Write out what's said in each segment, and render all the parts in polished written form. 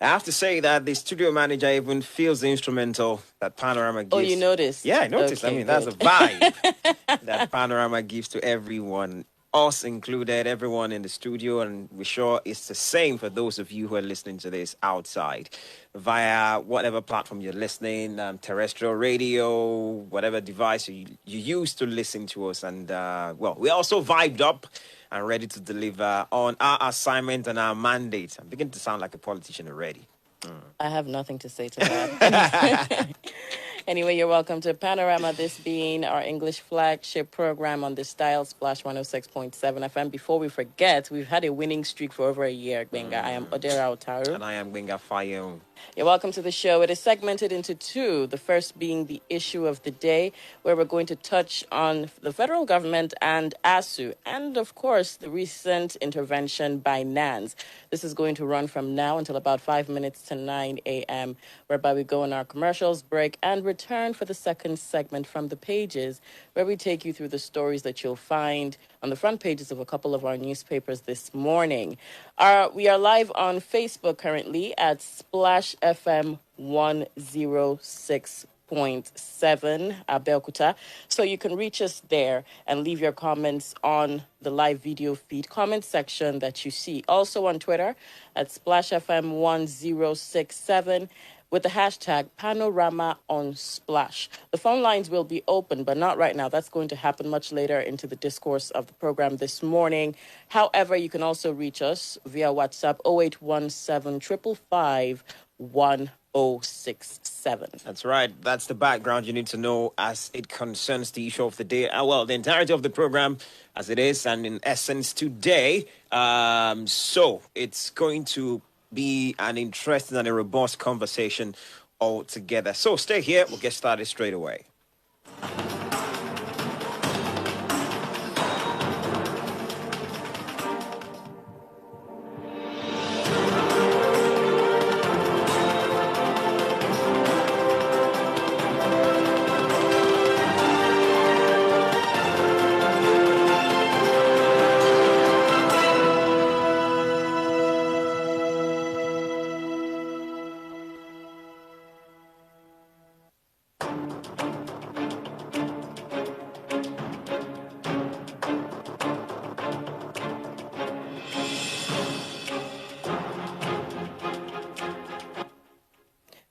I have to say that the studio manager even feels the instrumental that Panorama gives. Oh, you noticed? Yeah, I noticed. Okay, I mean, that's a good. vibe that Panorama gives to everyone, us included, everyone in the studio, and we're sure it's the same for those of you who are listening to this outside via whatever platform you're listening, terrestrial radio, whatever device you use to listen to us. And, well, we're also vibed up and ready to deliver on our assignment and our mandate. I'm beginning to sound like a politician already. I have nothing to say to that. Anyway, you're welcome to Panorama, this being our English flagship program on this dial, Splash 106.7 FM. Before we forget, we've had a winning streak for over a year, Gbenga. I am Odera Otaru. And I am Gbenga Fayon. You're welcome to the show. It is segmented into two, the first being the issue of the day, where we're going to touch on the federal government and ASU, and of course, the recent intervention by NANS. This is going to run from now until about 5 minutes to 9 a.m., whereby we go on our commercials break and return for the second segment from the pages, where we take you through the stories that you'll find on the front pages of a couple of our newspapers this morning. We are live on Facebook currently at Splash FM 106.7 Abeokuta. So you can reach us there and leave your comments on the live video feed comment section that you see. Also on Twitter at Splash FM 1067 with the hashtag Panorama on Splash. The phone lines will be open, but not right now. That's going to happen much later into the discourse of the program this morning. However, you can also reach us via WhatsApp 0817 555 1067. That's right. That's the background you need to know as it concerns the issue of the day. Well, the entirety of the program as it is, and in essence today. So it's going to be an interesting and a robust conversation altogether. So stay here. We'll get started straight away.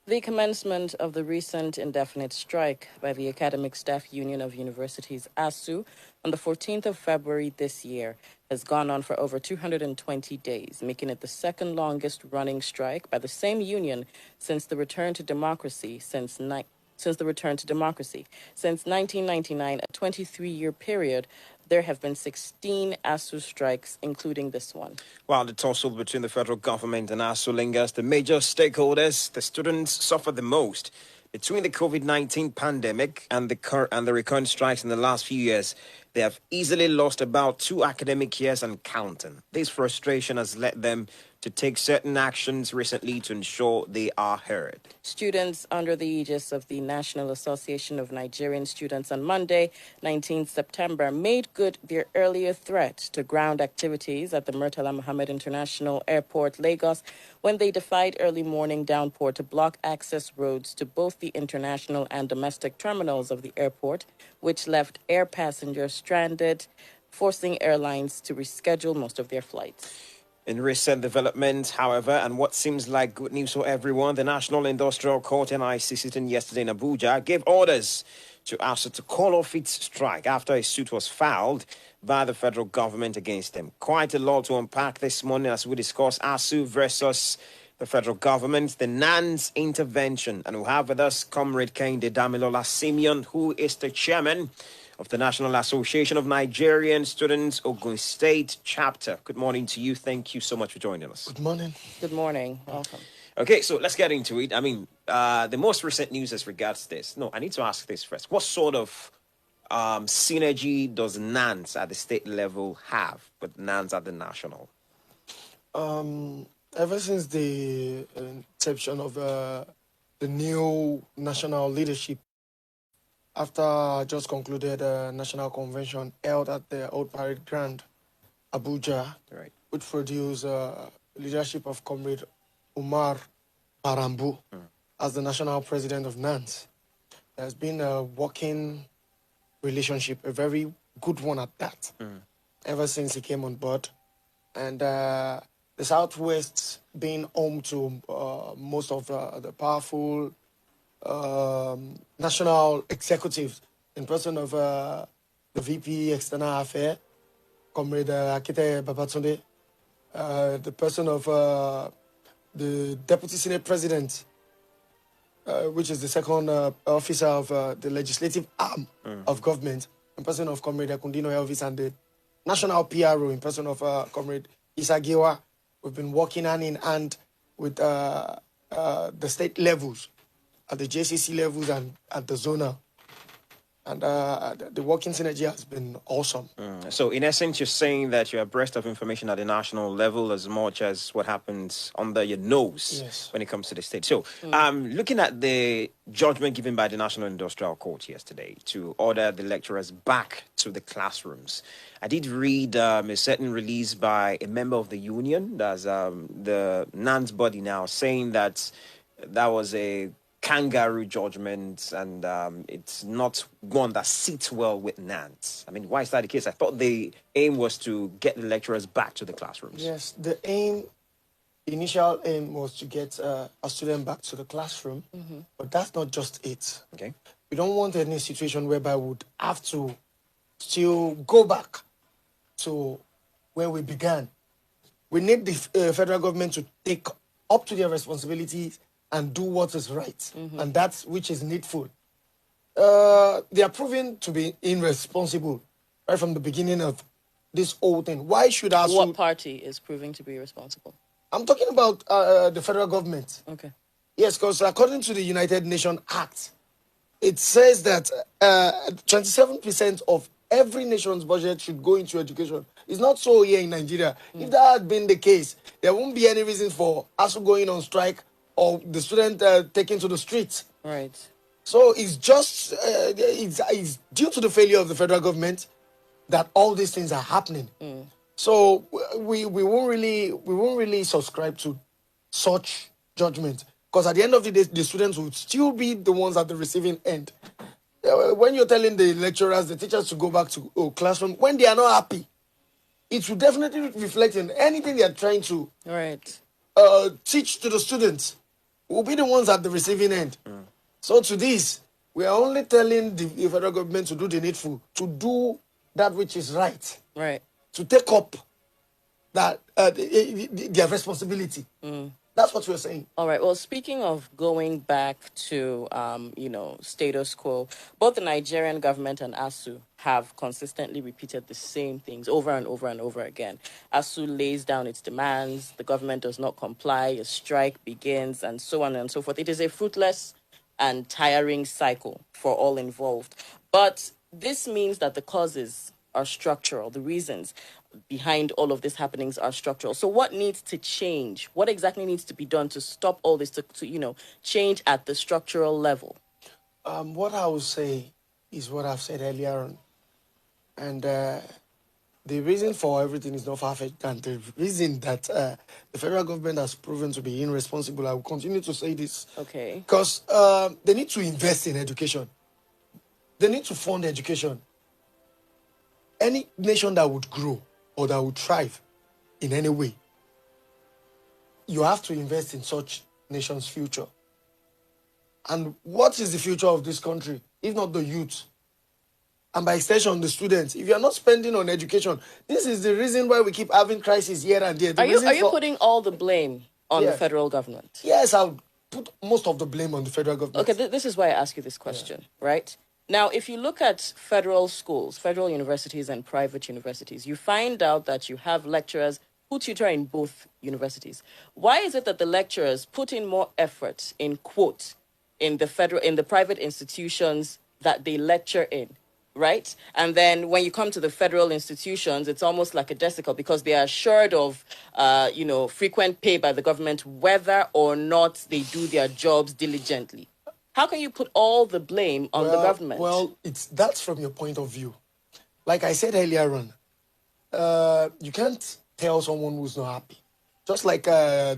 The commencement of the recent indefinite strike by the Academic Staff Union of Universities, ASU, on the 14th of February this year has gone on for over 220 days, making it the second longest running strike by the same union since the return to democracy Since 1999, a 23-year period, there have been 16 ASU strikes, including this one. While the tussle between the federal government and ASU lingers, the major stakeholders, the students, suffer the most. Between the COVID-19 pandemic and the recurrent strikes in the last few years, they have easily lost about 2 academic years and counting. This frustration has led them to take certain actions recently to ensure they are heard. Students under the aegis of the National Association of Nigerian Students on Monday, 19th September, made good their earlier threat to ground activities at the Murtala Mohammed International Airport, Lagos, when they defied early morning downpour to block access roads to both the international and domestic terminals of the airport, which left air passengers stranded, forcing airlines to reschedule most of their flights. In recent developments, however, and what seems like good news for everyone, the National Industrial Court NIC sitting yesterday in Abuja gave orders to ASU to call off its strike after a suit was filed by the federal government against them. Quite a lot to unpack this morning as we discuss ASU versus the federal government, the NANS intervention. And we have with us Comrade Kehinde Damilola Simeon, who is the chairman of the National Association of Nigerian Student, Ogun State Chapter. Good morning to you. Thank you so much for joining us. Good morning. Good morning. Welcome. Okay, so let's get into it. I mean, the most recent news as regards this. No, I need to ask this first. What sort of synergy does NANS at the state level have with NANS at the national? Ever since the inception of the new national leadership, after I just concluded a national convention held at the Old Parade Ground, Abuja, Right. which produced leadership of Comrade Umar Parambu as the national president of NANS. There's been a working relationship, a very good one at that, ever since he came on board. And the Southwest being home to most of the powerful national executives in person of the VP External Affairs, Comrade Akite Babatunde, the person of the Deputy Senate President, which is the second officer of the legislative arm of government, in person of Comrade Kundino Elvis, and the national PRO in person of Comrade Isagiwa. We've been working hand in hand with the state levels, at the JCC levels and at the zonal. And the working synergy has been awesome. So, in essence, you're saying that you're abreast of information at the national level as much as what happens under your nose when it comes to the state. So, looking at the judgment given by the National Industrial Court yesterday to order the lecturers back to the classrooms, I did read a certain release by a member of the union, that's the NANS body now, saying that that was a kangaroo judgment and it's not one that sits well with NANS. I mean, why is that the case? I thought the aim was to get the lecturers back to the classrooms. Yes, the initial aim was to get a student back to the classroom, but that's not just it. Okay. We don't want any situation whereby we would have to still go back to where we began. We need the federal government to take up to their responsibilities and do what is right, and that's which is needful. They are proven to be irresponsible right from the beginning of this whole thing. Why should ASU... What party is proving to be responsible? I'm talking about the federal government. Okay. Yes, because according to the United Nations Act, it says that 27% of every nation's budget should go into education. It's not so here in Nigeria. If that had been the case, there won't be any reason for ASU going on strike or the student taken to the streets. Right. So it's just it's due to the failure of the federal government that all these things are happening. So we won't really subscribe to such judgment, because at the end of the day, the students will still be the ones at the receiving end. When you're telling the lecturers, the teachers to go back to classroom when they are not happy, it will definitely reflect in anything they are trying to teach to the students. Will be the ones at the receiving end. So to this, we are only telling the federal government to do the needful, to do that which is right. Right. To take up that their responsibility. That's what we're saying. All right. Well, speaking of going back to, status quo, both the Nigerian government and ASU have consistently repeated the same things over and over and over again. ASU lays down its demands, the government does not comply, a strike begins, and so on and so forth. It is a fruitless and tiring cycle for all involved. But this means that the causes are structural. The reasons behind all of these happenings are structural. So what needs to change? What exactly needs to be done to stop all this, to change at the structural level? What I would say is what I've said earlier on. And the reason for everything is not far-fetched, and the reason that the federal government has proven to be irresponsible, I will continue to say this. Okay. Because they need to invest in education. They need to fund education. Any nation that would grow or that would thrive in any way, you have to invest in such nation's future. And what is the future of this country, if not the youth? And by extension, the students. If you're not spending on education, this is the reason why we keep having crises here and there. Are you putting all the blame on the federal government? Yes, I would put most of the blame on the federal government. Okay, this is why I ask you this question, right? Now, if you look at federal schools, federal universities and private universities, you find out that you have lecturers who tutor in both universities. Why is it that the lecturers put in more effort in the private institutions that they lecture in, right? And then when you come to the federal institutions, it's almost like a decical, because they are assured of, frequent pay by the government, whether or not they do their jobs diligently. How can you put all the blame on the government? Well, that's from your point of view. Like I said earlier on, you can't tell someone who's not happy Just like the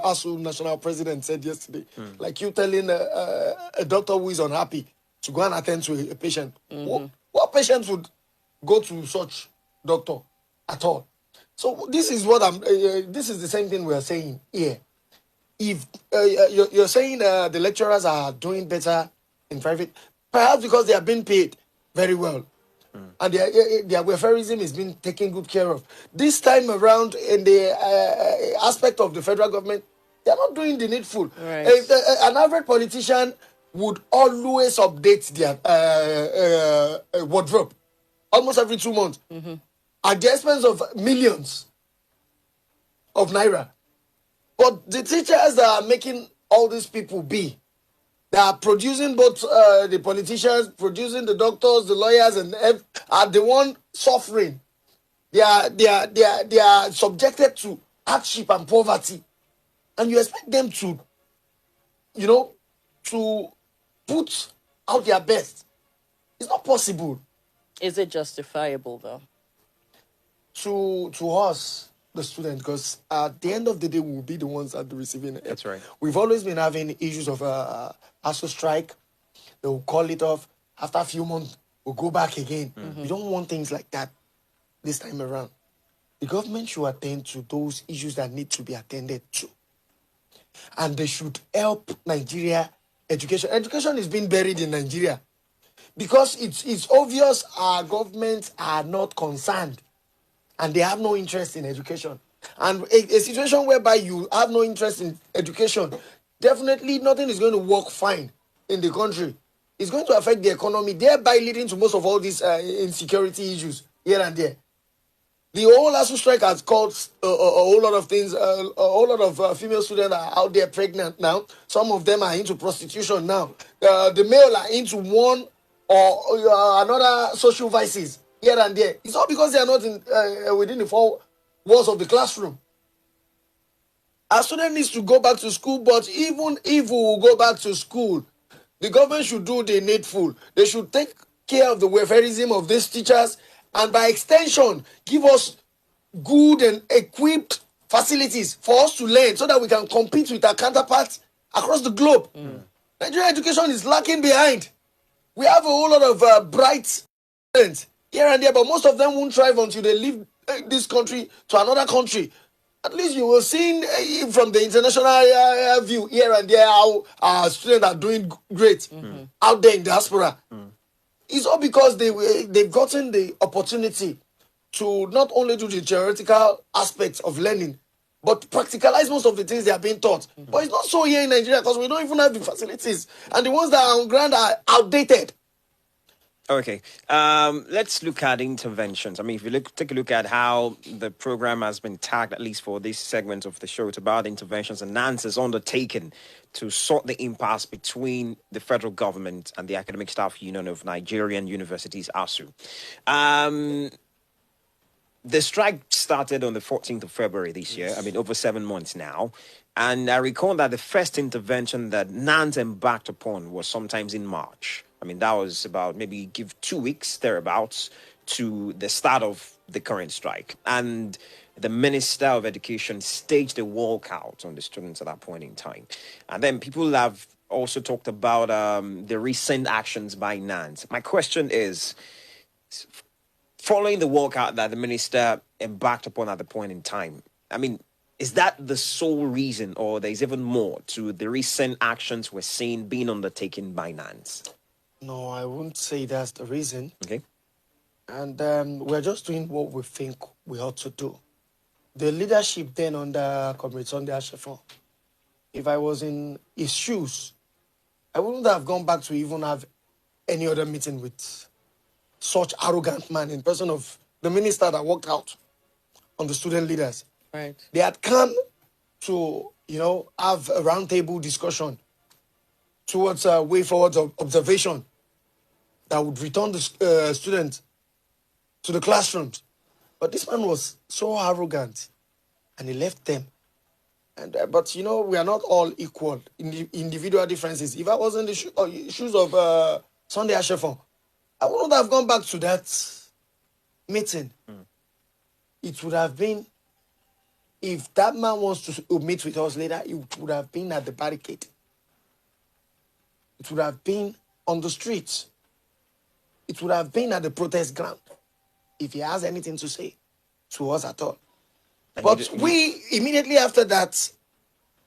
ASU national president said yesterday, like you telling a doctor who is unhappy to go and attend to a patient. What patient would go to such doctor at all? So this is what this is the same thing we are saying here. If you're saying the lecturers are doing better in private, perhaps because they are being paid very well, and their welfareism is being taken good care of. This time around, in the aspect of the federal government, they are not doing the needful. Right. An average politician would always update their wardrobe almost every 2 months at the expense of millions of naira. But the teachers that are making all these people be, they are producing both the politicians, producing the doctors, the lawyers, and are the one suffering. They are subjected to hardship and poverty, and you expect them to, to put out their best. It's not possible. Is it justifiable though? To us, the student, because at the end of the day, we will be the ones that are receiving it. That's right. We've always been having issues of ASU strike. They will call it off. After a few months, we'll go back again. We don't want things like that this time around. The government should attend to those issues that need to be attended to. And they should help Nigeria education. Education is being buried in Nigeria because it's obvious our governments are not concerned and they have no interest in education. And a situation whereby you have no interest in education, definitely nothing is going to work fine in the country. It's going to affect the economy, thereby leading to most of all these insecurity issues here and there. The whole ASU strike has caused a whole lot of things. A whole lot of female students are out there pregnant now. Some of them are into prostitution now. The male are into one or another social vices here and there. It's not because they are not within the four walls of the classroom. Our student needs to go back to school, but even if we will go back to school, the government should do the needful. They should take care of the welfareism of these teachers and by extension, give us good and equipped facilities for us to learn so that we can compete with our counterparts across the globe. Nigerian education is lacking behind. We have a whole lot of bright students here and there, but most of them won't thrive until they leave this country to another country. At least you will see from the international view here and there how our students are doing great out there in diaspora. It's all because they've gotten the opportunity to not only do the theoretical aspects of learning, but practicalize most of the things they are being taught. But it's not so here in Nigeria because we don't even have the facilities. And the ones that are on ground are outdated. Okay, let's look at interventions. I mean, if you take a look at how the program has been tagged, at least for this segment of the show, it's about interventions and NANS is undertaken to sort the impasse between the federal government and the Academic Staff Union of Nigerian Universities, ASU. The strike started on the 14th of February this year. I mean, over 7 months now. And I recall that the first intervention that NANS embarked upon was sometimes in March. I mean, that was about maybe give 2 weeks thereabouts to the start of the current strike. And the Minister of Education staged a walkout on the students at that point in time. And then people have also talked about the recent actions by NANS. My question is, following the walkout that the minister embarked upon at the point in time, I mean, is that the sole reason, or there's even more to the recent actions we're seeing being undertaken by NANS? No, I wouldn't say that's the reason. Okay. And we're just doing what we think we ought to do. The leadership then under Comrade Kehinde, if I was in his shoes, I wouldn't have gone back to even have any other meeting with such arrogant man in person of the minister that walked out on the student leaders. Right. They had come to, have a roundtable discussion towards a way forward of observation that would return the students to the classrooms. But this man was so arrogant and he left them. And but, we are not all equal in individual differences. If I was in the shoes of Sunday Ashefon, I wouldn't have gone back to that meeting. It would have been If that man wants to meet with us later, it would have been at the barricade. It would have been on the streets. It would have been at the protest ground if he has anything to say to us at all. But we, immediately after that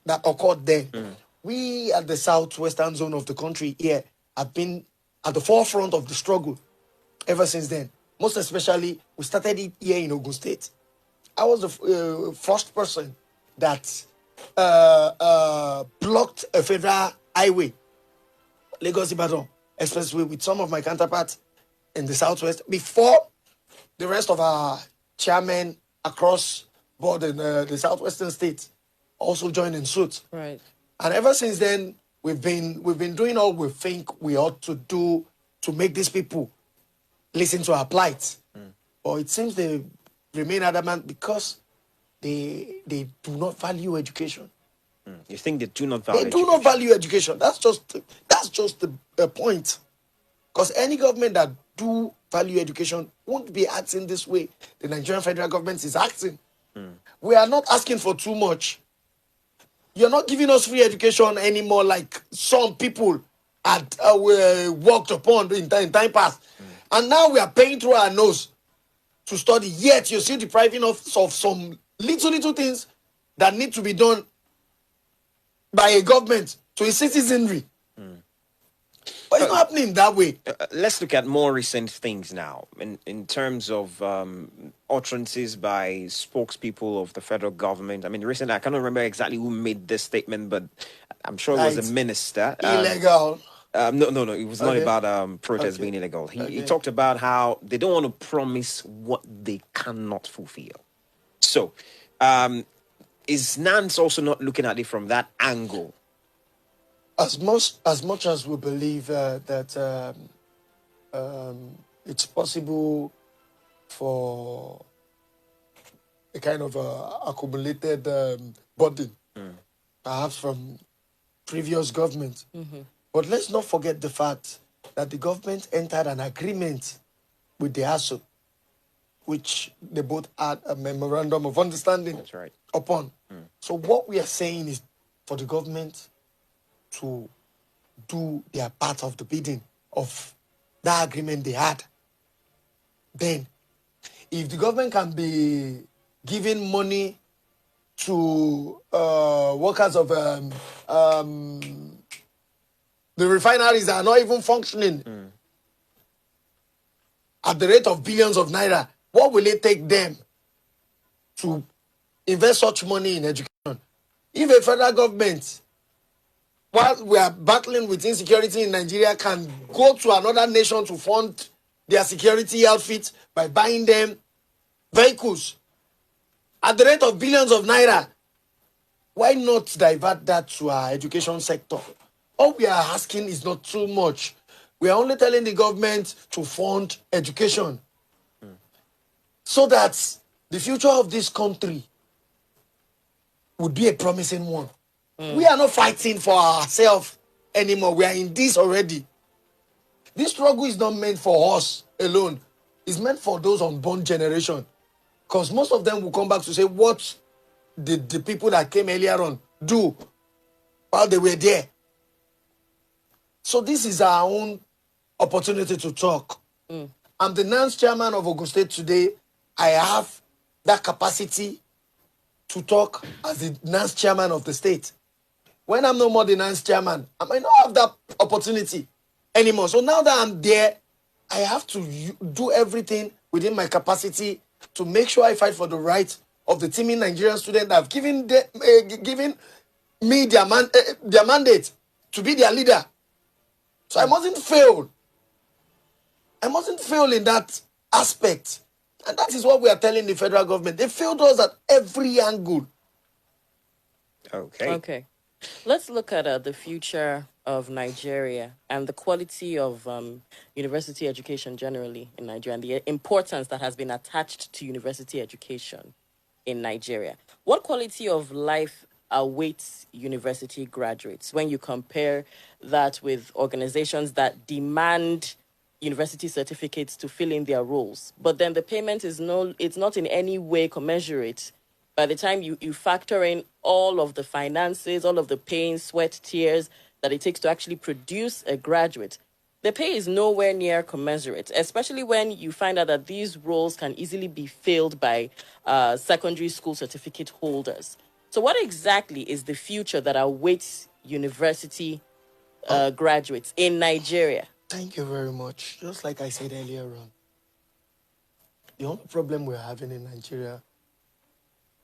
occurred then, we at the southwestern zone of the country here have been at the forefront of the struggle ever since then. Most especially, we started it here in Ogun State. I was the first person that blocked a federal highway, Lagos-Ibadan expressway, with some of my counterparts in the southwest before the rest of our chairmen across board in the southwestern states also joined in suit. Right. And ever since then, we've been doing all we think we ought to do to make these people listen to our plight. But it seems they remain adamant because they do not value education. You think they do not value They do not value education. That's just the point. Because any government that do value education won't be acting this way the Nigerian federal government is acting. We are not asking for too much. You're not giving us free education anymore like some people had worked upon in time past. And now we are paying through our nose to study, yet you're still depriving us of some little things that need to be done by a government to a citizenry. But it's not happening that way. Let's look at more recent things now in terms of utterances by spokespeople of the federal government. I mean, recently, I cannot remember exactly who made this statement, but I'm sure it was a minister. Illegal. No. It was not about protests being illegal. He talked about how they don't want to promise what they cannot fulfill. So, is NANS also not looking at it from that angle? As much as we believe that it's possible for a kind of accumulated burden, perhaps from previous governments. But let's not forget the fact that the government entered an agreement with the ASU, which they both had a memorandum of understanding upon. So what we are saying is for the government to do their part of the bidding of that agreement they had. Then, if the government can be giving money to workers of the refineries that are not even functioning at the rate of billions of naira, what will it take them to invest such money in education? If a federal government, while we are battling with insecurity in Nigeria, can go to another nation to fund their security outfits by buying them vehicles at the rate of billions of naira, why not divert that to our education sector? All we are asking is not too much. We are only telling the government to fund education so that the future of this country would be a promising one. We are not fighting for ourselves anymore. We are in this already. This struggle is not meant for us alone. It's meant for those unborn generation. Because most of them will come back to say, what did the people that came earlier on do while they were there? So this is our own opportunity to talk. I'm the NANS chairman of Ogun State today. I have that capacity to talk as the NANS chairman of the state. When I'm no more the NANS chairman, I might not have that opportunity anymore. So now that I'm there, I have to do everything within my capacity to make sure I fight for the rights of the teeming Nigerian students that have given me their mandate to be their leader. So I mustn't fail. I mustn't fail in that aspect. And that is what we are telling the federal government. They failed us at every angle. Okay. Let's look at the future of Nigeria and the quality of university education generally in Nigeria and the importance that has been attached to university education in Nigeria. What quality of life awaits university graduates when you compare that with organizations that demand university certificates to fill in their roles, but then the payment is it's not in any way commensurate by the time you factor in all of the finances, all of the pain, sweat, tears that it takes to actually produce a graduate, the pay is nowhere near commensurate, especially when you find out that these roles can easily be filled by secondary school certificate holders. So what exactly is the future that awaits university graduates in Nigeria? Thank you very much. Just like I said earlier on, the only problem we're having in Nigeria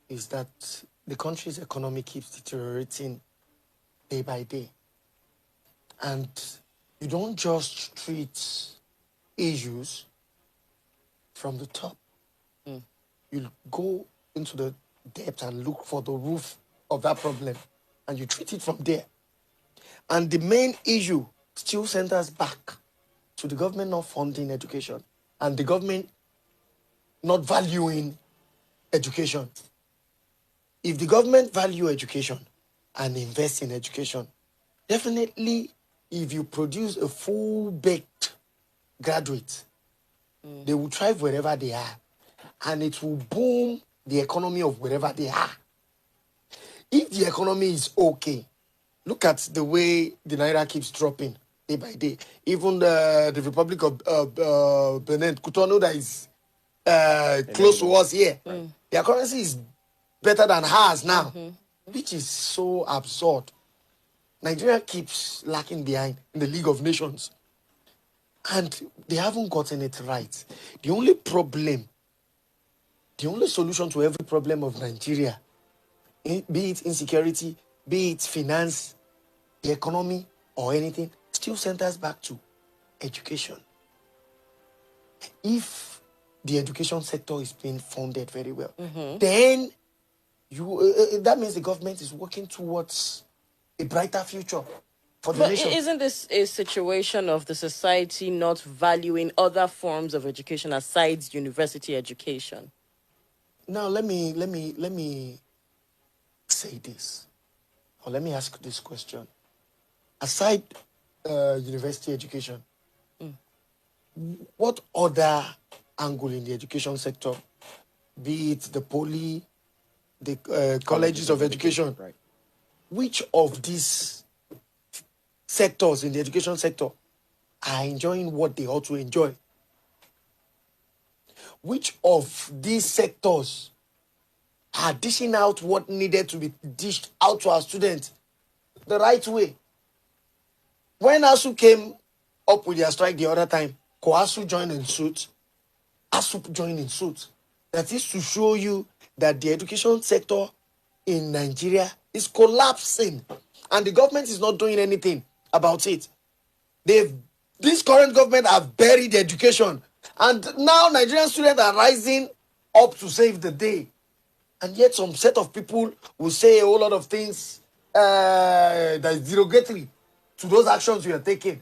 is that the country's economy keeps deteriorating day by day. And you don't just treat issues from the top. You go into the depth and look for the roof of that problem, and you treat it from there. And the main issue still centers back to the government not funding education and the government not valuing education. If the government value education and invest in education, definitely if you produce a full-baked graduate, they will thrive wherever they are, and it will boom the economy of wherever they are. If the economy is okay, look at the way the Naira keeps dropping day by day. Even the Republic of Benin, Cotonou, that is close to us here, their currency is better than ours now, which is so absurd. Nigeria keeps lacking behind in the League of Nations, and they haven't gotten it right. The only solution to every problem of Nigeria, be it insecurity, be it finance, the economy, or anything, still centers back to education. If the education sector is being funded very well, then that means the government is working towards a brighter future for the nation. Isn't this a situation of the society not valuing other forms of education aside university education? Now let me say this, or let me ask this question. Aside university education, what other angle in the education sector, be it the poly, the colleges of education, right, which of these sectors in the education sector are enjoying what they ought to enjoy? Which of these sectors are dishing out what needed to be dished out to our students the right way? When ASU came up with their strike the other time, COASU joined in suit, ASU joined in suit. That is to show you that the education sector in Nigeria is collapsing, and the government is not doing anything about it. This current government have buried education, and now Nigerian students are rising up to save the day. And yet some set of people will say a whole lot of things that is derogatory to those actions we are taking.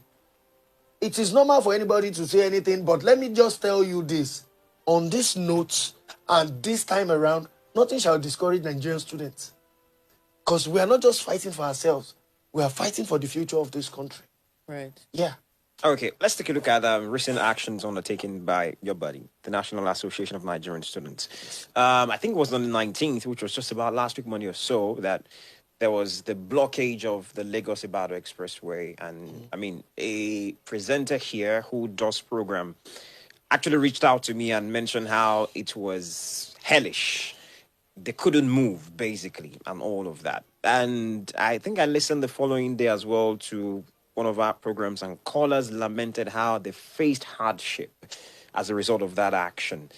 It is normal for anybody to say anything, but let me just tell you this. On this note, and this time around, nothing shall discourage Nigerian students. Because we are not just fighting for ourselves, we are fighting for the future of this country. Right. Yeah. Okay, let's take a look at recent actions undertaken by your buddy, the National Association of Nigerian Students. I think it was on the 19th, which was just about last week, Monday or so, that there was the blockage of the Lagos-Ibadan Expressway. And, I mean, a presenter here who does program actually reached out to me and mentioned how it was hellish. They couldn't move, basically, and all of that. And I think I listened the following day as well to one of our programs, and callers lamented how they faced hardship as a result of that action.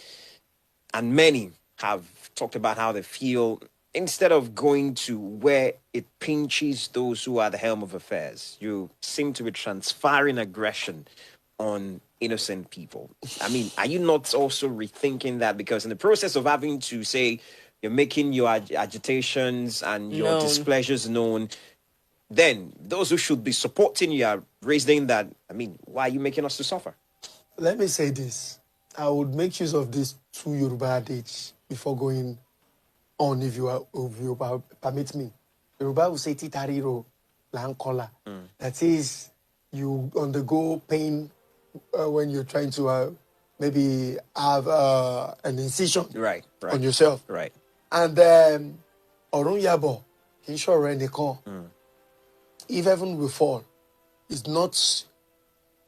And many have talked about how they feel, instead of going to where it pinches those who are the helm of affairs, you seem to be transferring aggression on innocent people. I mean, are you not also rethinking that? Because in the process of having to say you're making your agitations and your displeasures known, then those who should be supporting you are raising that. I mean, why are you making us to suffer? Let me say this. I would make use of this two Yoruba adage before going on, if you permit me. Yoruba will say titariro lankola. That is, you undergo pain when you're trying to, maybe have an incision Right. on yourself. Right. And Orun Yabo, Insure Niko, if heaven will fall, it's not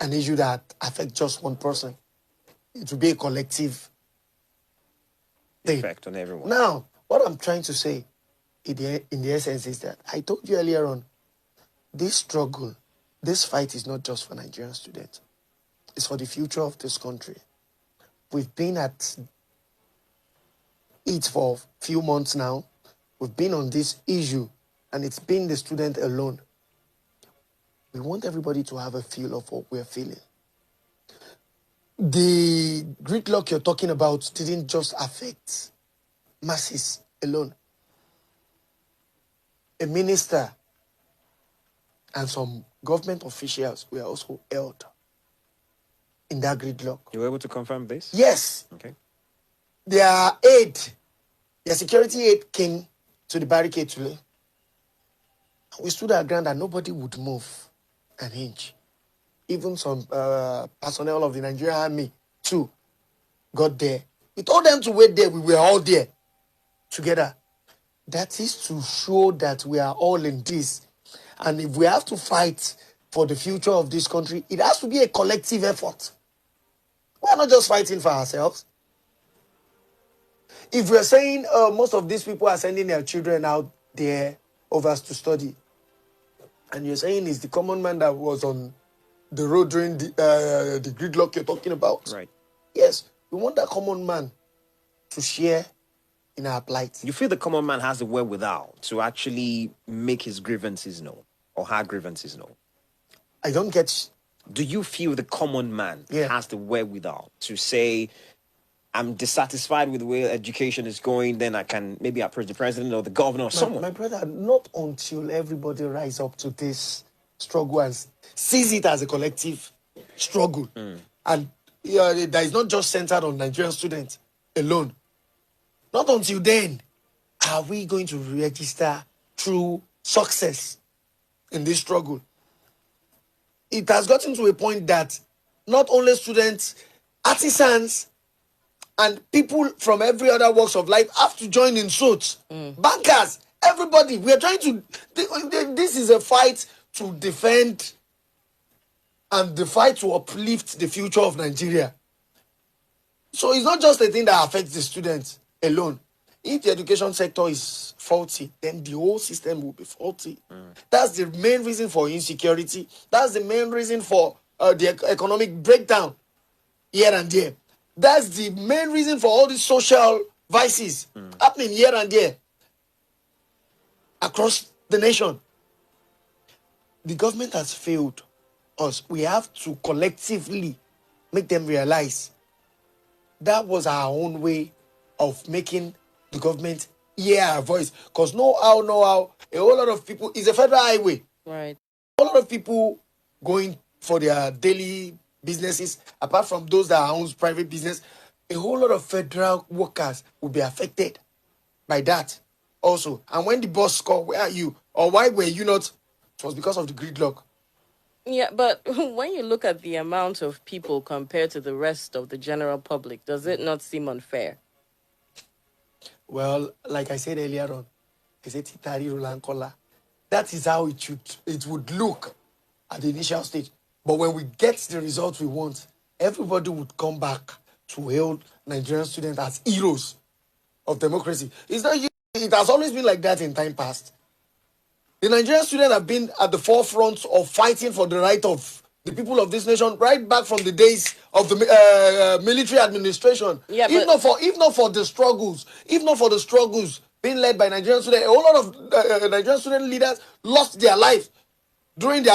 an issue that affects just one person. It will be a collective thing. Effect on everyone. Now, what I'm trying to say in the essence is that I told you earlier on, this struggle, this fight is not just for Nigerian students. It's for the future of this country. We've been at it for a few months now. We've been on this issue, and it's been the student alone. We want everybody to have a feel of what we're feeling. The gridlock you're talking about didn't just affect masses alone. A minister and some government officials were also held in that gridlock. You were able to confirm this? Yes. Okay. Their security aid came to the barricade today. We stood our ground and nobody would move an inch. Even some personnel of the Nigerian army too got there. We told them to wait there. We were all there together. That is to show that we are all in this. And if we have to fight for the future of this country, it has to be a collective effort. We are not just fighting for ourselves. If we're saying most of these people are sending their children out there over to study, and you're saying it's the common man that was on the road during the gridlock you're talking about. Right. Yes, we want that common man to share in our plight. You feel the common man has the wherewithal to actually make his grievances known or her grievances known? I don't get... Do you feel the common man has the wherewithal to say, I'm dissatisfied with the way education is going, then I can maybe approach the president or the governor or someone? My brother, not until everybody rise up to this struggle and sees it as a collective struggle. And that is not just centered on Nigerian students alone. Not until then are we going to register true success in this struggle. It has gotten to a point that not only students, artisans, and people from every other walks of life have to join in suits. Bankers, everybody. We are trying to... This is a fight to defend and the fight to uplift the future of Nigeria. So it's not just a thing that affects the students alone. If the education sector is faulty, then the whole system will be faulty. That's the main reason for insecurity. That's the main reason for the economic breakdown here and there. That's the main reason for all these social vices happening here and there across the nation. The government has failed us. We have to collectively make them realize that was our own way of making the government hear our voice. Because no how, a whole lot of people, it's a federal highway. Right. A whole lot of people going for their daily businesses, apart from those that own private business, a whole lot of federal workers will be affected by that also. And when the boss called, where are you? Or why were you not? It was because of the gridlock. Yeah, but when you look at the amount of people compared to the rest of the general public, does it not seem unfair? Well, like I said earlier on, that is how it would look at the initial stage. But when we get the results we want, everybody would come back to hail Nigerian students as heroes of democracy. It has always been like that in time past. The Nigerian students have been at the forefront of fighting for the right of the people of this nation right back from the days of the military administration. Yeah, if not for the struggles being led by Nigerian students, a whole lot of Nigerian student leaders lost their life during the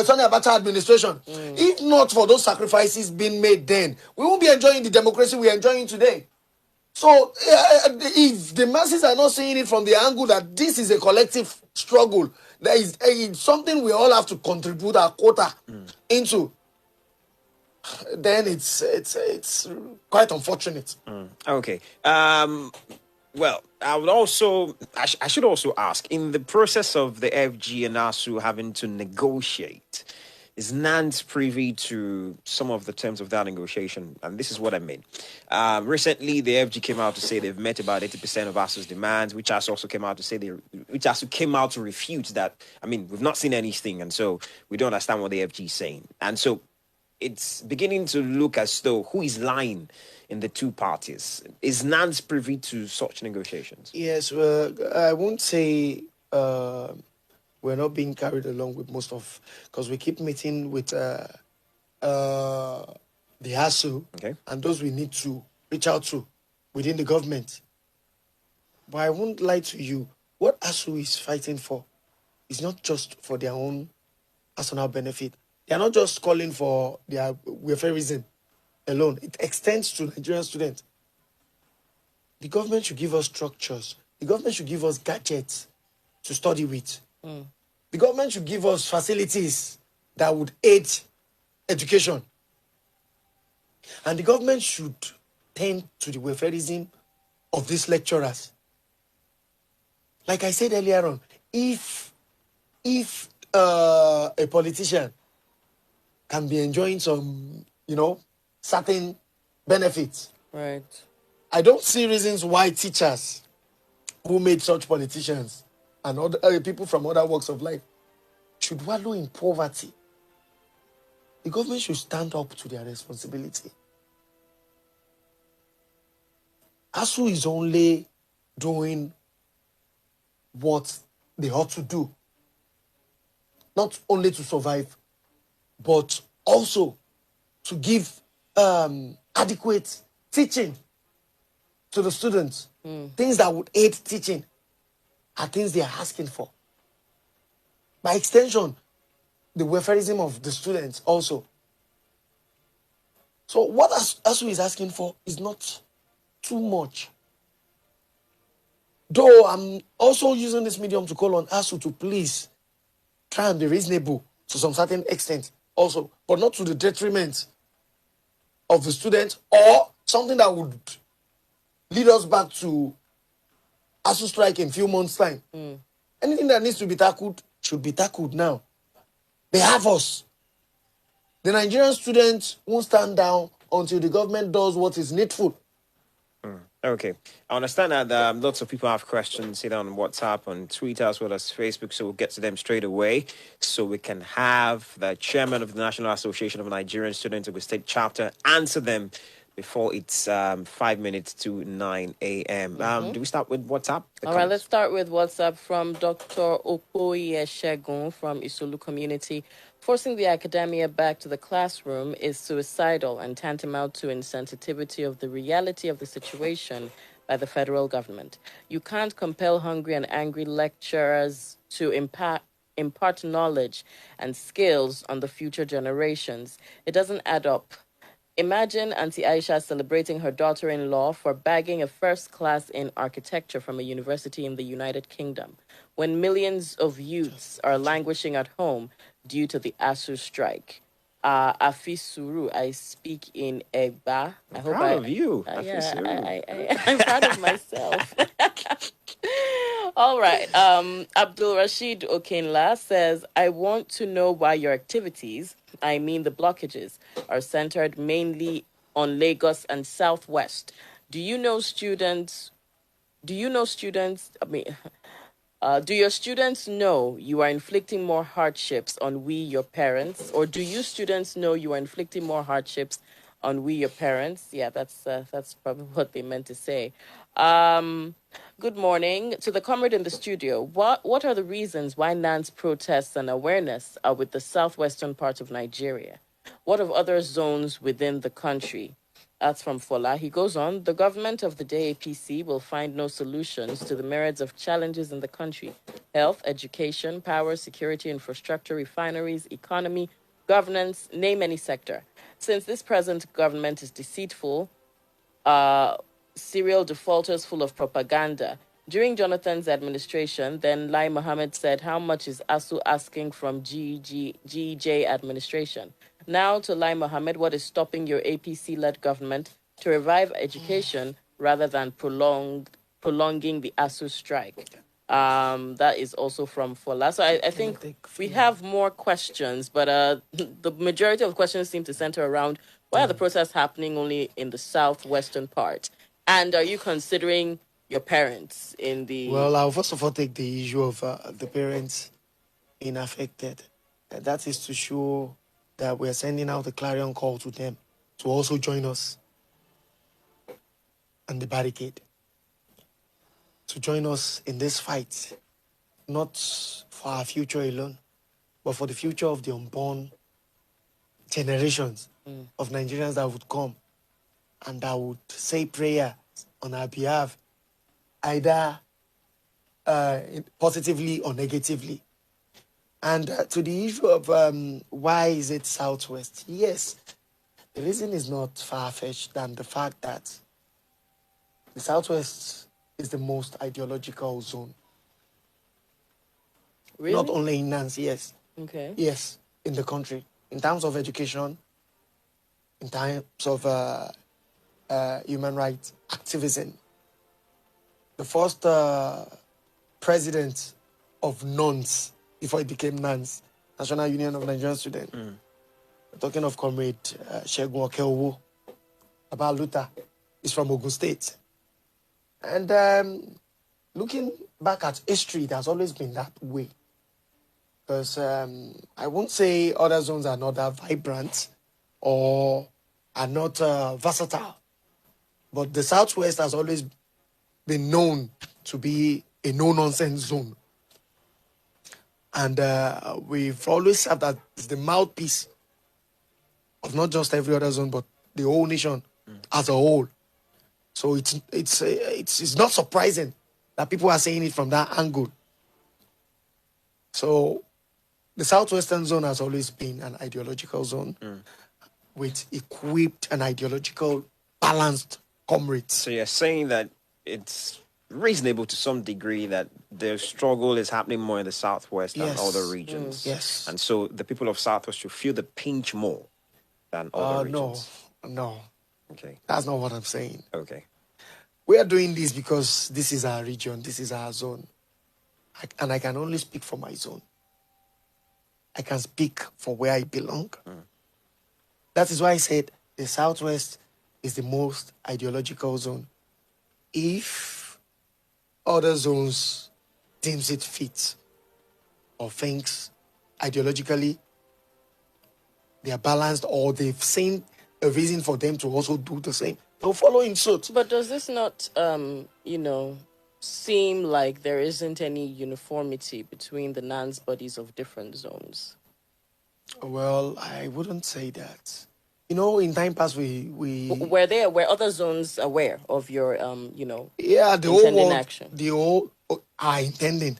Sani Abacha administration. If not for those sacrifices being made then, we won't be enjoying the democracy we're enjoying today. So if the masses are not seeing it from the angle that this is a collective struggle, there is something we all have to contribute our quota into, then it's quite unfortunate. Okay. Well, I should also ask, in the process of the FG and ASU having to negotiate, is NANS privy to some of the terms of that negotiation? And this is what I mean. Recently, the FG came out to say they've met about 80% of ASU's demands, which ASU also came out to say which ASU came out to refute that. I mean, we've not seen anything, and so we don't understand what the FG is saying. And so it's beginning to look as though who is lying in the two parties. Is NANS privy to such negotiations? Yes, I won't say we're not being carried along with most of, because we keep meeting with the ASU and those we need to reach out to within the government. But I won't lie to you, what ASU is fighting for is not just for their own personal benefit. They are not just calling for their welfareism alone. It extends to Nigerian students. The government should give us structures. The government should give us gadgets to study with. The government should give us facilities that would aid education. And the government should tend to the welfareism of these lecturers. Like I said earlier on, if a politician can be enjoying some, certain benefits. Right. I don't see reasons why teachers who made such politicians and other people from other walks of life should wallow in poverty. The government should stand up to their responsibility. ASU is only doing what they ought to do. Not only to survive, but also to give adequate teaching to the students. Things that would aid teaching are things they are asking for. By extension, the welfareism of the students also. So what ASU is asking for is not too much. Though I'm also using this medium to call on ASU to please try and be reasonable to some certain extent also, but not to the detriment of the students or something that would lead us back to ASU strike in a few months' time. Anything that needs to be tackled should be tackled now. They have us. The Nigerian students won't stand down until the government does what is needful. Okay. I understand that lots of people have questions either on WhatsApp, on Twitter, as well as Facebook, so we'll get to them straight away so we can have the chairman of the National Association of Nigerian Student, Ogun State Chapter, answer them before it's 5 minutes to 9 a.m. Do we start with WhatsApp? All right, let's start with WhatsApp from Dr. Okoye Shegun from Isolu Community. Forcing the academia back to the classroom is suicidal and tantamount to insensitivity of the reality of the situation by the federal government. You can't compel hungry and angry lecturers to impart knowledge and skills on the future generations. It doesn't add up. Imagine Auntie Aisha celebrating her daughter-in-law for bagging a first class in architecture from a university in the United Kingdom, when millions of youths are languishing at home due to the ASU strike. Afisuru, I speak in Egba. I'm proud of you. I'm proud of myself. All right. Abdul Rashid Okenla says, I want to know why your activities, I mean the blockages, are centered mainly on Lagos and Southwest. Do your students know you are inflicting more hardships on we, your parents? Or do you students know you are inflicting more hardships on we, your parents? Yeah, that's probably what they meant to say. Good morning. To the comrade in the studio, what are the reasons why NANS protests and awareness are with the southwestern part of Nigeria? What of other zones within the country? That's from Fola. He goes on, the government of the day APC will find no solutions to the myriads of challenges in the country. Health, education, power, security, infrastructure, refineries, economy, governance, name any sector. Since this present government is deceitful, serial defaulters full of propaganda. During Jonathan's administration, then Lai Mohammed said, how much is ASU asking from GJ administration? Now to Lai Mohammed, what is stopping your APC-led government to revive education rather than prolonging the ASU strike? That is also from Fola. So I think we have more questions, but the majority of questions seem to center around why are the protests happening only in the southwestern part? And are you considering your parents in the... Well, I'll first of all take the issue of the parents being affected. That is to show that we're sending out a clarion call to them to also join us on the barricade, to join us in this fight, not for our future alone, but for the future of the unborn generations of Nigerians that would come and that would say prayer on our behalf, either positively or negatively. And to the issue of why is it Southwest? Yes, the reason is not far-fetched than the fact that the Southwest is the most ideological zone. Really? Not only in NANS, yes. Okay. Yes, in the country. In terms of education, in terms of human rights activism. The first president of NANS, before it became NANS, National Union of Nigerian Student. Talking of Comrade Kehinde Damilola Luther, is from Ogun State. And looking back at history, it has always been that way. Because I won't say other zones are not that vibrant or are not versatile. But the Southwest has always been known to be a no-nonsense zone. And we've always said that it's the mouthpiece of not just every other zone, but the whole nation as a whole. So it's not surprising that people are saying it from that angle. So the Southwestern zone has always been an ideological zone with equipped and ideological balanced comrades. So you're saying that it's reasonable to some degree that the struggle is happening more in the Southwest than other regions. Yes. And so the people of Southwest should feel the pinch more than other regions. No. Okay. That's not what I'm saying. Okay. We are doing this because this is our region, this is our zone. And I can only speak for my zone. I can speak for where I belong. That is why I said the Southwest is the most ideological zone. If other zones deems it fit or thinks ideologically they are balanced or they've seen a reason for them to also do the same, they'll follow in suit. But does this not, seem like there isn't any uniformity between the NANS bodies of different zones? Well, I wouldn't say that. In time past, we Were other zones aware of your, yeah, the whole intending world, action? the whole are intending.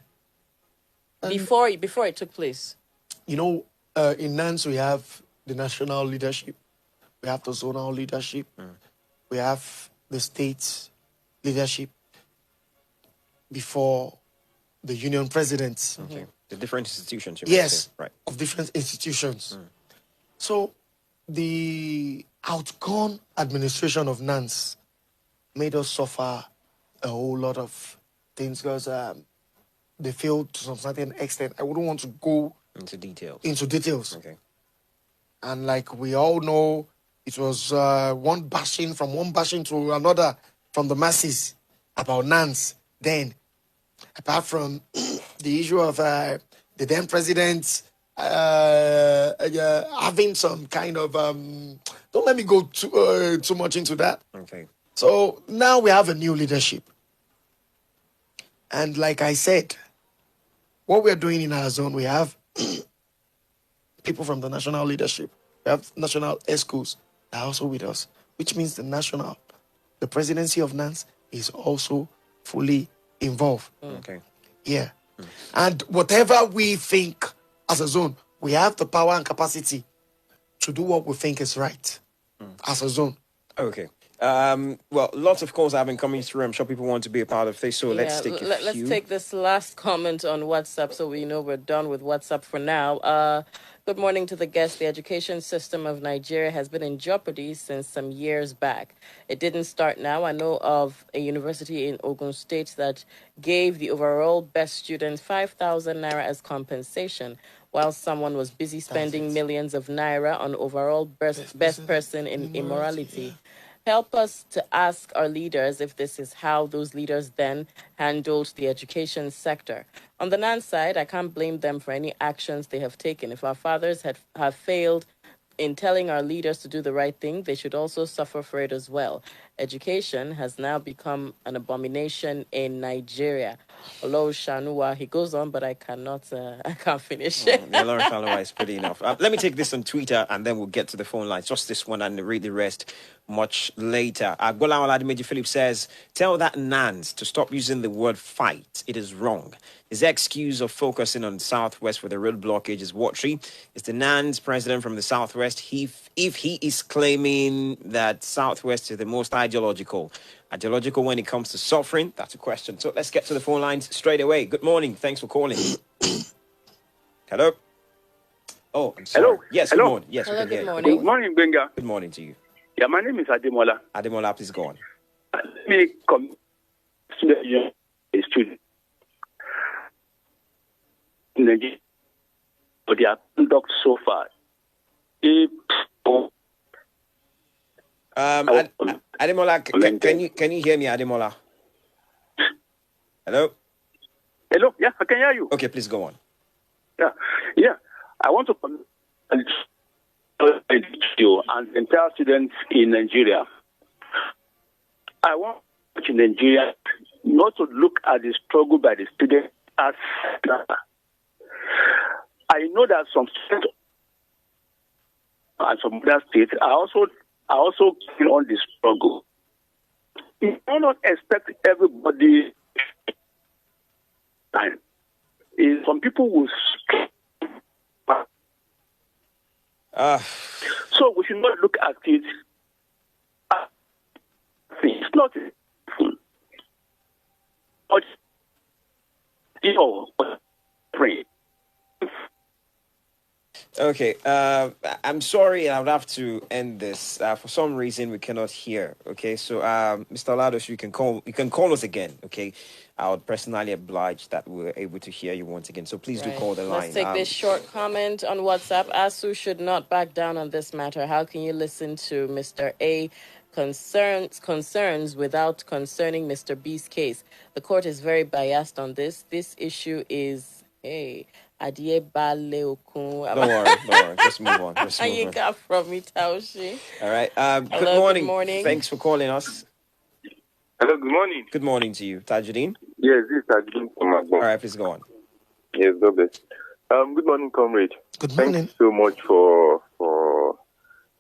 Before it took place? In NANS, we have the national leadership. We have the zonal leadership. We have the state leadership before the union presidents. Okay. The different institutions. Yes, right. of different institutions. So the outgone administration of NANS made us suffer a whole lot of things because they failed to some certain extent. I wouldn't want to go into details. Okay. And like we all know, it was one bashing to another from the masses about NANS. Then, apart from the issue of the then president having some kind of don't let me go too much into that. Okay. So now we have a new leadership, and like I said, what we're doing in our zone, we have people from the national leadership. We have national ESCOs that are also with us, which means the presidency of NANS is also fully involved. Okay. Yeah. And whatever we think as a zone, we have the power and capacity to do what we think is right as a zone. Okay. Well, lots of calls have been coming through. I'm sure people want to be a part of this, so let's take a few. Let's take this last comment on WhatsApp so we know we're done with WhatsApp for now. Good morning to the guests. The education system of Nigeria has been in jeopardy since some years back. It didn't start now. I know of a university in Ogun State that gave the overall best student 5,000 naira as compensation, while someone was busy spending millions of naira on overall best person in immorality. Help us to ask our leaders if this is how those leaders then handled the education sector. On the NANS side, I can't blame them for any actions they have taken. If our fathers have failed in telling our leaders to do the right thing, they should also suffer for it as well. Education has now become an abomination in Nigeria. Hello, Shanua. He goes on, but I cannot. I can't finish. The Lauren Shanua is pretty enough. Let me take this on Twitter, and then we'll get to the phone lines. Just this one, and read the rest much later. Gola Oladimeji Philip says, "Tell that NANS to stop using the word fight. It is wrong. His excuse of focusing on Southwest for the road blockage is watery. Is the NANS president from the Southwest? If he is claiming that Southwest is the most ideological when it comes to suffering, that's a question. So let's get to the phone lines straight away. Good morning. Thanks for calling. Hello. Oh, I'm sorry. Hello. Yes. Hello. Good morning. Yes. Hello. We can hear Good you. morning. Good morning, Benga. Good morning to you. Yeah, my name is Ademola. Ademola, please go on. Let me come to a student in Nigeria for their conduct so far. Ademola, can you hear me, Ademola? Hello. Hello. Yeah, I can hear you. Okay, please go on. Yeah. I want to come you and the entire students in Nigeria. I want in Nigeria not to look at the struggle by the students as I know that some states and some other states are also on the struggle. You cannot expect everybody time. Some people will so we should not look at it. It's not pray. Okay, I'm sorry, I would have to end this. For some reason, we cannot hear. Okay, so Mr. Lados, you can call us again. Okay, I would personally oblige that we're able to hear you once again. So please do call the line. Let's take this short comment on WhatsApp. ASU should not back down on this matter. How can you listen to Mr. A concerns without concerning Mr. B's case? The court is very biased on this. This issue is Don't worry. Just move on. You got from me, Taushi. All right. Hello, good morning. Thanks for calling us. Hello, good morning. Good morning to you, Tajuddin. Yes, this is Tajuddin from Agbo. All right, please go on. Yes, God bless. Good morning, comrade. Good morning. Thanks so much for.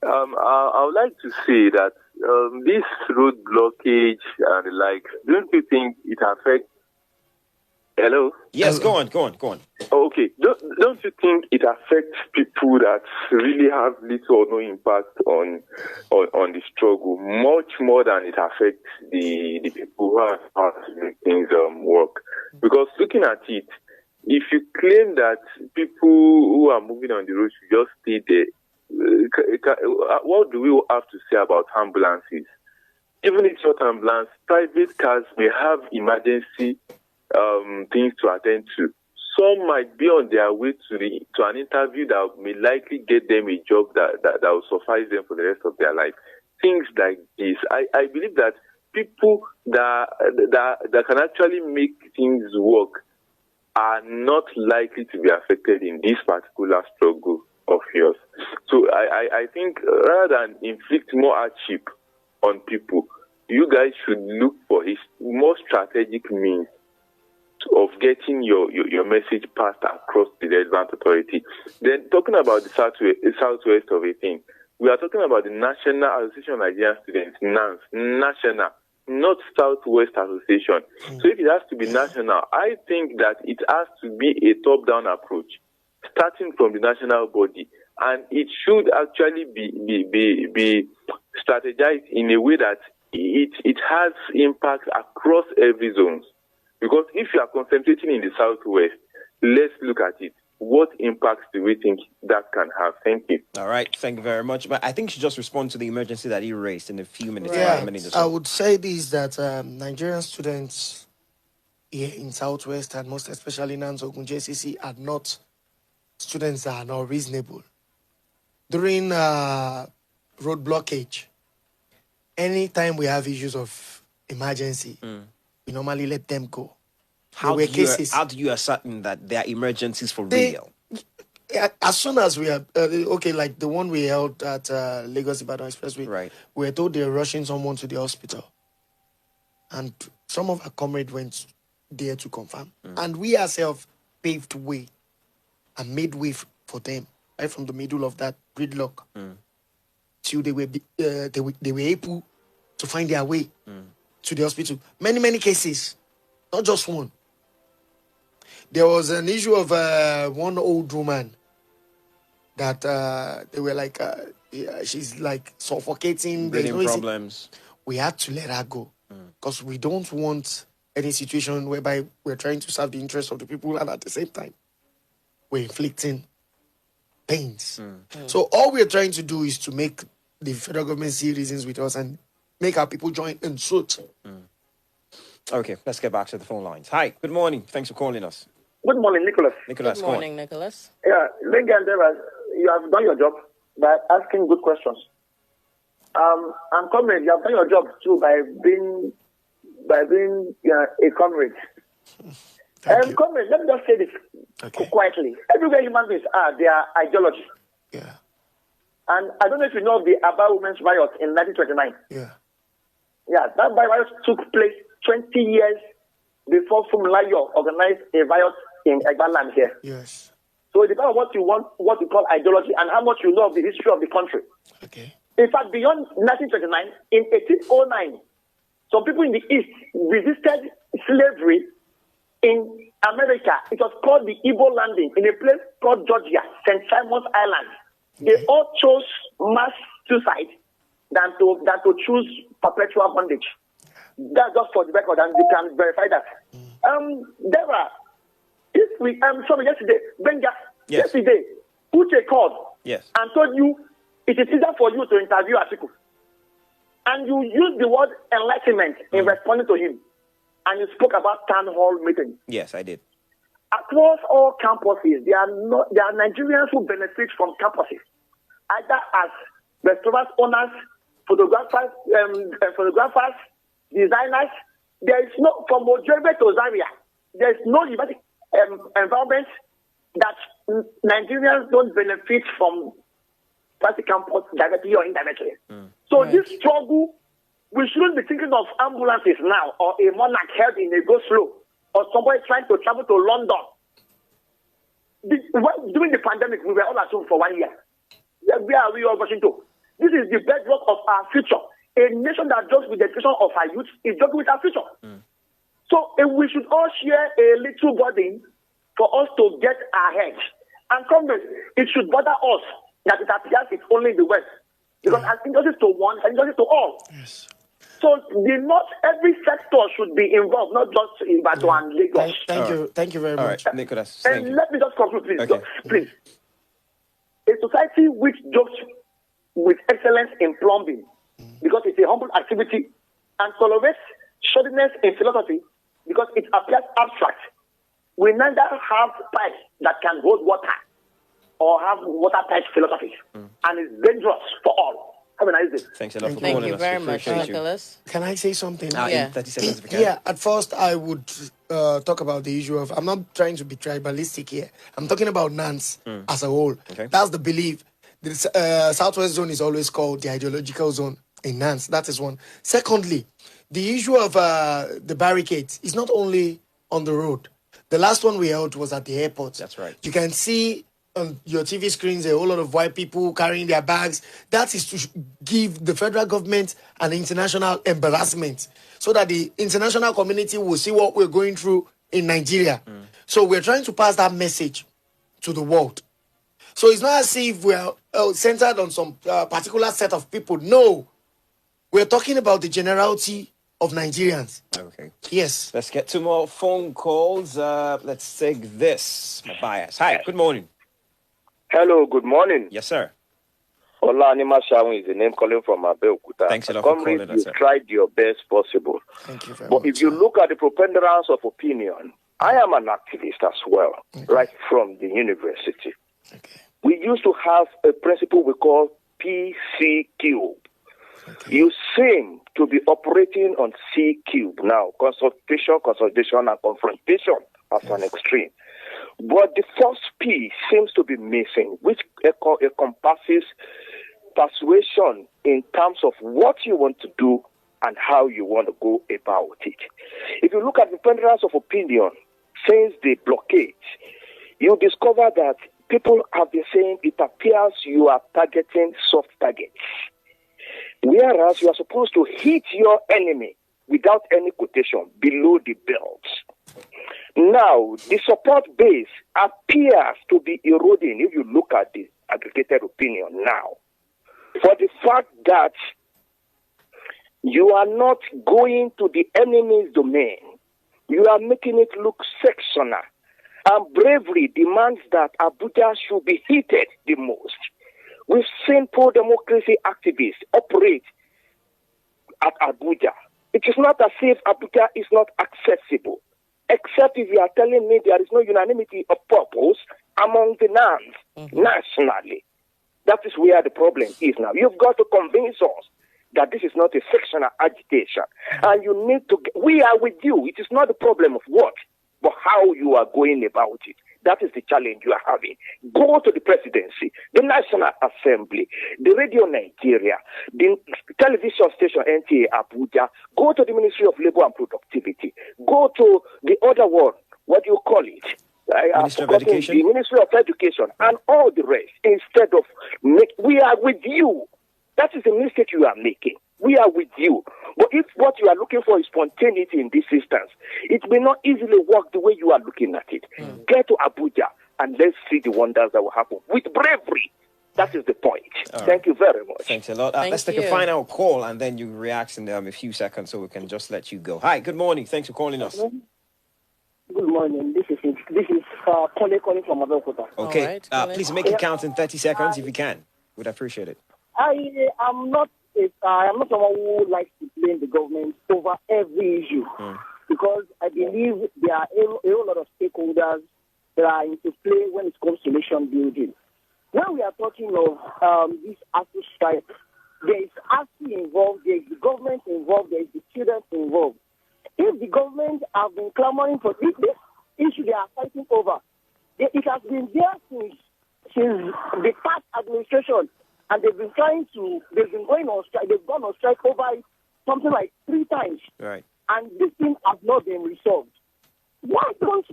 I would like to say that this road blockage and the like, don't you think it affects? Hello? Yes, go on. Oh, okay. Don't you think it affects people that really have little or no impact on the struggle much more than it affects the people who are hard to make things work? Because looking at it, if you claim that people who are moving on the road should just stay there, what do we have to say about ambulances? Even if it's not ambulance, private cars may have emergency things to attend to. Some might be on their way to an interview that may likely get them a job that will suffice them for the rest of their life. Things like this. I believe that people that can actually make things work are not likely to be affected in this particular struggle of yours. So I think rather than inflict more hardship on people, you guys should look for a more strategic means of getting your message passed across the relevant authority. Then talking about the southwest of a thing, we are talking about the National Association of Nigerian Student, NANS, national, not Southwest Association. So if it has to be national, I think that it has to be a top-down approach, starting from the national body, and it should actually be strategized in a way that it has impact across every zone. Because if you are concentrating in the Southwest, let's look at it. what impacts do we think that can have? Thank you. All right, thank you very much. But I think you should just respond to the emergency that he raised in a few minutes. Yeah, a minute or I so. would say this, that Nigerian students here in Southwest, and most especially NANS, Ogun, JCC, are not students that are not reasonable. During road blockage, anytime we have issues of emergency, we normally let them go. How were do you cases. how do you ascertain that there are emergencies for They- real? As soon as we are, like the one we held at Lagos Ibadan Expressway, Right. we were told they're rushing someone to the hospital. And some of our comrades went there to confirm. And we ourselves paved way and made way for them, right from the middle of that gridlock, till they were able to find their way to the hospital. Many cases, not just one. There was an issue of one old woman that they were like, she's like suffocating. There's Breathing no easy- problems. We had to let her go because we don't want any situation whereby we're trying to serve the interests of the people and at the same time we're inflicting pains. So all we're trying to do is to make the federal government see reasons with us and make our people join in suit. Okay, let's get back to the phone lines. Hi, good morning. Thanks for calling us. Good morning, Nicholas. Nicholas, Good go on. morning, Nicholas. Yeah, Lenga and Deva, you have done your job by asking good questions. And comrade, you have done your job too by being a comrade. Thank you. Comrade, let me just say this Okay. quietly. Everywhere human beings are, they are ideology. Yeah. And I don't know if you know of the Aba Women's Riot in 1929. Yeah. Yeah, that riot took place 20 years before Fumlayo organized a riot in Egbaland here. Yes. So it depends on what you want, what you call ideology, and how much you know of the history of the country. Okay. In fact, beyond 1929, in 1809, some people in the East resisted slavery in America. It was called the Igbo Landing in a place called Georgia, St. Simon's Island. They all chose mass suicide than to choose perpetual bondage. That's just for the record, and you can verify that. Deborah, yesterday, Benga, Yes. yesterday, Uche called Yes. and told you it is easier for you to interview Atiku. And you used the word enlightenment in responding to him. And you spoke about town hall meeting. Yes, I did. Across all campuses, there are Nigerians who benefit from campuses, either as restaurant owners, photographers, designers. There is no, from Ojebe to Zaria, there is no university environment that Nigerians don't benefit from private campus directly or indirectly. So this struggle, we shouldn't be thinking of ambulances now or a monarch held in a go-slow or somebody trying to travel to London. During the pandemic, we were all at home for 1 year. Where are we all rushing to? This is the bedrock of our future. A nation that jokes with the education of our youth is joking with our future. So we should all share a little burden for us to get ahead. And Congress, it should bother us that it appears it's only in the West. Because as injustice to one, as injustice to all. Yes. So not every sector should be involved, not just in Ibadan and Lagos. Thank you very All much. right, Nicholas. Thank And you. let me just conclude, please. Okay. Please. A society which jokes with excellence in plumbing, because it's a humble activity, and tolerates shoddiness in philosophy, because it appears abstract, we neither have pipes that can hold water or have watertight philosophies. And it's dangerous for all. Have a nice day. Thanks a lot for Thank calling you us. very We much, appreciate you. Nicholas. Can I say something? Yeah. In 30 seconds, if we can. Yeah, at first I would talk about the issue of, I'm not trying to be tribalistic here. I'm talking about NANS as a whole. Okay. That's the belief. The Southwest Zone is always called the ideological zone in NANS. That is one. Secondly, the issue of the barricades is not only on the road. The last one we held was at the airport. That's right. You can see on your TV screens a whole lot of white people carrying their bags. That is to give the federal government an international embarrassment so that the international community will see what we're going through in Nigeria. So we're trying to pass that message to the world. So it's not as if we're centered on some particular set of people. No. We're talking about the generality of Nigerians. Okay. Yes. Let's get two more phone calls. Let's take this. My bias. Hi, good morning. Hello, good morning. Yes, sir. Ola Anima Shawin is the name calling from Abeokuta. Thanks a lot for calling us, you sir. tried your best possible. Thank you very But much. if you look at the preponderance of opinion, I am an activist as well, right from the university. Okay. We used to have a principle we call PC cube. Okay. You seem to be operating on C cube now, consultation, and confrontation as an extreme. But the first P seems to be missing, which encompasses persuasion in terms of what you want to do and how you want to go about it. If you look at the preponderance of opinion since the blockade, you discover that people have been saying it appears you are targeting soft targets, whereas you are supposed to hit your enemy without any quotation below the belt. Now, the support base appears to be eroding if you look at the aggregated opinion now, for the fact that you are not going to the enemy's domain. You are making it look sectional. And bravery demands that Abuja should be heated the most. We've seen pro-democracy activists operate at Abuja. It is not as if Abuja is not accessible, except if you are telling me there is no unanimity of purpose among the NANS nationally. That is where the problem is now. You've got to convince us that this is not a sectional agitation. And you need to, we are with you. It is not the problem of what, but how you are going about it. That is the challenge you are having. Go to the presidency, the National Assembly, the Radio Nigeria, the television station NTA Abuja, go to the Ministry of Labor and Productivity, go to the other one, what do you call it? Ministry of Education? The Ministry of Education and all the rest, instead of, we are with you. That is the mistake you are making. We are with you. But if what you are looking for is spontaneity in this instance, it may not easily work the way you are looking at it. Get to Abuja and let's see the wonders that will happen with bravery. That is the point. Thank you very much. Thanks a lot. Thank Let's take a you. final call and then you react in a few seconds so we can just let you go. Hi, good morning. Thanks for calling us. Good morning. This is Kole calling from Abeokuta. Okay, All right, Kole. please make it count in 30 seconds if you can. Would appreciate it. I am not someone who likes to blame the government over every issue because I believe there are a whole lot of stakeholders that are into play when it comes to nation building. When we are talking of this ASU strike, there is ASU involved, there is the government involved, there is the students involved. If the government have been clamoring for this issue they are fighting over, it has been there since the past administration, and they've been going on strike. They've gone on strike over it something like 3 times, Right. and this thing has not been resolved. Why don't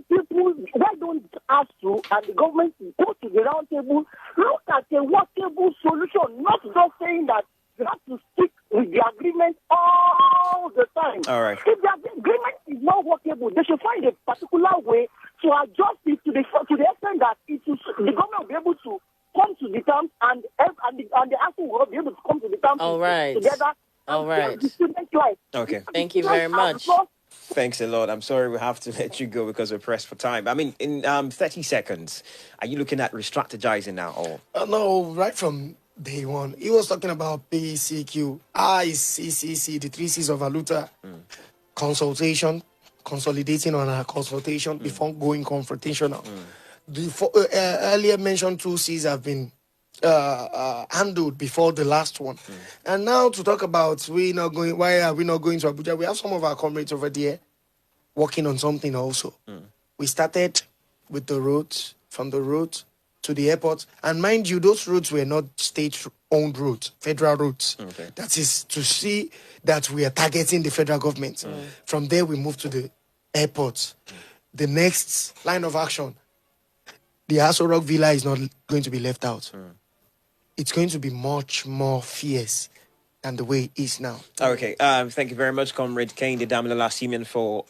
ASU and the government go to the round table, look at a workable solution, not just saying that you have to stick with the agreement all the time. All right. If the agreement is not workable, they should find a particular way to adjust it to the extent that the government will be able to come to the terms and the ASU will be able to come to the terms All right. together. All right. The students' life. Okay. Thank you very much. Thanks a lot. I'm sorry we have to let you go because we're pressed for time. I mean, in 30 seconds, are you looking at re-strategizing now? Or No, right from day one. He was talking about PCQ, ICCC, the 3 C's of Aluta, consultation, consolidating on a consultation before going confrontational. The earlier mentioned 2 C's have been handled before the last one. And now to talk about why are we not going to Abuja? We have some of our comrades over there working on something also. We started with the roads, from the roads to the airport. And mind you, those roads were not state-owned roads, federal roads. Okay. That is to see that we are targeting the federal government. From there, we move to the airport. The next line of action, the Aso Rock Villa is not going to be left out. It's going to be much more fierce than the way it is now. okay, thank you very much, Comrade Kehinde Damilola Simeon, for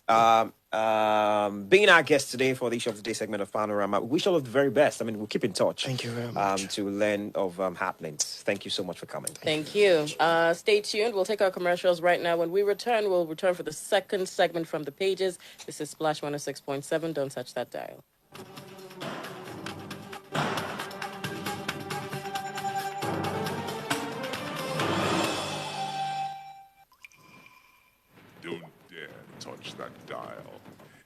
being our guest today for the Issue of the Day segment of Panorama. We wish all of the very best. I mean, we'll keep in touch. Thank you very much. To learn of happenings. Thank you so much for coming. Thank you. Stay tuned. We'll take our commercials right now. When we return, we'll return for the second segment from the pages. This is Splash 106.7. Don't touch that dial. Don't dare touch that dial.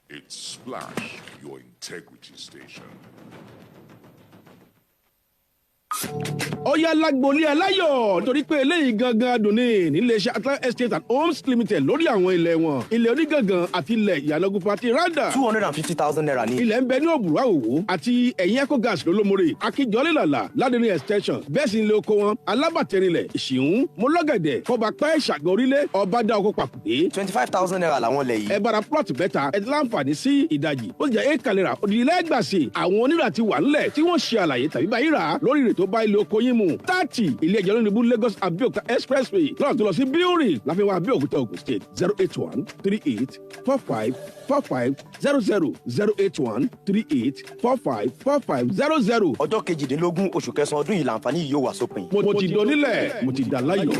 It's Splash, your integrity station. Ọ̀yá lágbolé aláyọ̀ torí pé eléyìí gangan dùn ní níléeṣẹ́ Atlantic Estate and Homes Limited lórí àwọn ilẹ̀ wọn. Ilẹ̀ onígangan àti ilẹ̀ ìyànàgún pati rádà. 250,000 naira ní. Ilẹ̀ ń bẹ ní Òbúrò Àwòwò àti ẹ̀yìn Ecogas lólómore. Akíjọ́lé làlà Ládìrín extension. Bẹ́ẹ̀ sì ń lé oko wọn. Alábàtẹ́rinlẹ̀ Ìṣìhún Mọ́lọ́gẹ̀dẹ̀ Kọ́bapẹ́ Ṣàgọ́ Orílẹ̀ Ọba dá oko pàkúté. 25,000 naira làwọn ilẹ̀ yìí. Ẹ bára plot bẹ́ta ẹ ti láǹfààní sí ìdajì. Ó jẹ́ ékalera òdìlẹ́ gbàsè. Àwọn onírà ti wà ńlẹ̀ tí wọ́n ṣe àlàyé tàbí báyìí rà lórí ìrètò bá ilé oko yín mu 30 ilé ẹjọ́ lónìí bú Lagos Abeokuta expressway lọ́nà tó lọ sí Biori láfihàn Abeokuta Ogun State 081 38 45 45 00 081 38 45 45 00. Ọjọ́ kejìdínlógún oṣù kẹsàn-án ọdún yìí làǹfààní yìí yóò wà sópin. Mo ti dọ̀nílẹ̀ mo ti dà láyọ̀.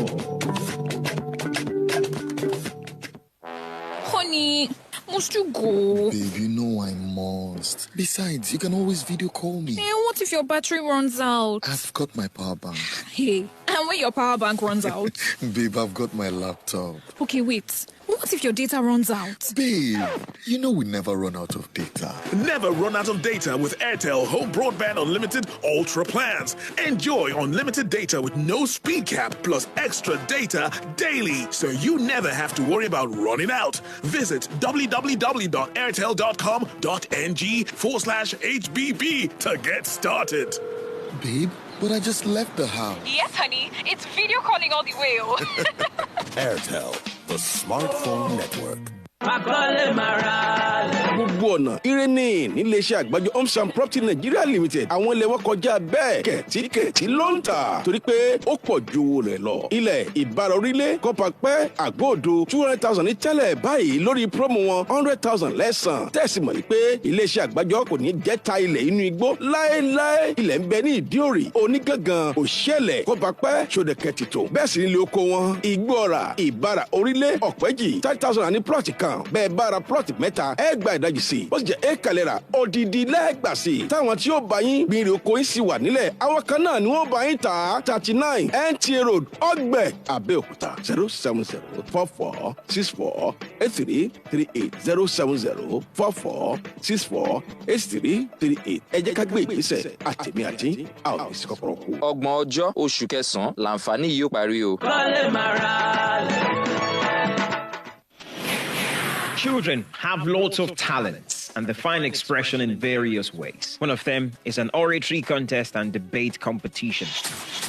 Honey, must you go? Babe, you know I must. Besides, you can always video call me. Hey, what if your battery runs out? I've got my power bank. Hey, and when your power bank runs out? Babe, I've got my laptop. Okay, wait. What if your data runs out? Babe, you know we never run out of data. Never run out of data with Airtel Home Broadband Unlimited Ultra plans. Enjoy unlimited data with no speed cap plus extra data daily, so you never have to worry about running out. Visit www.airtel.com.ng/HBB to get started. Babe, but I just left the house. Yes, honey. It's video calling all the way. Airtel, the smartphone network. Gbogbo ọ̀nà Irene níléeṣẹ́ àgbájọ Homes and Property Nigeria Limited àwọn ilẹ̀ wọn kọjá bẹ́ẹ̀ kẹ̀tíkẹ̀tí ló ń tà torí pé ó pọ̀ ju owó rẹ̀ lọ. Ilẹ̀ ìbára orílẹ̀ Kọ́pàpẹ́ Àgbòdo 200,000 ní tẹ́lẹ̀ báyìí lórí promo wọn 100,000 lẹ́sàn. Tẹ́sí mọ̀ pé iléeṣẹ́ àgbájọ kò ní jẹ́ ta ilẹ̀ inú igbó láéláé. Ilẹ̀ ń bẹ ní Ìdíòrì Onígangan Òṣèlẹ̀ Kọ́pàpẹ́ Ṣòdẹ̀kẹ̀tìtò bẹ́ẹ̀ sì nílé oko wọn Igbóọrà ìbára orílẹ̀ Ọ̀pẹ́jì 30,000 ní plọ̀tì kan bẹ́ẹ̀ bára plọ̀tì mẹ́ta ẹ gba ìdajì sí ó sì jẹ́ ékalẹ́ra odidi lẹ́gbà sí táwọn tí ó bá yín gbìnrín oko yín sì wà nílẹ̀ àwọn kan náà ni wọ́n bá yín tà á 39 NTA Road Ọgbẹ́ Abẹ́òkúta 07044648338 07044648338 ẹ jẹ́ ká gbé ìgbésẹ̀ àtẹ̀mí àti àwọn ìsìnkú kú. Ọgbọ̀n ọjọ́ oṣù kẹsàn-án làǹfààní yìí ó parí o. Children have lots of talents and they find expression in various ways. One of them is an oratory contest and debate competition.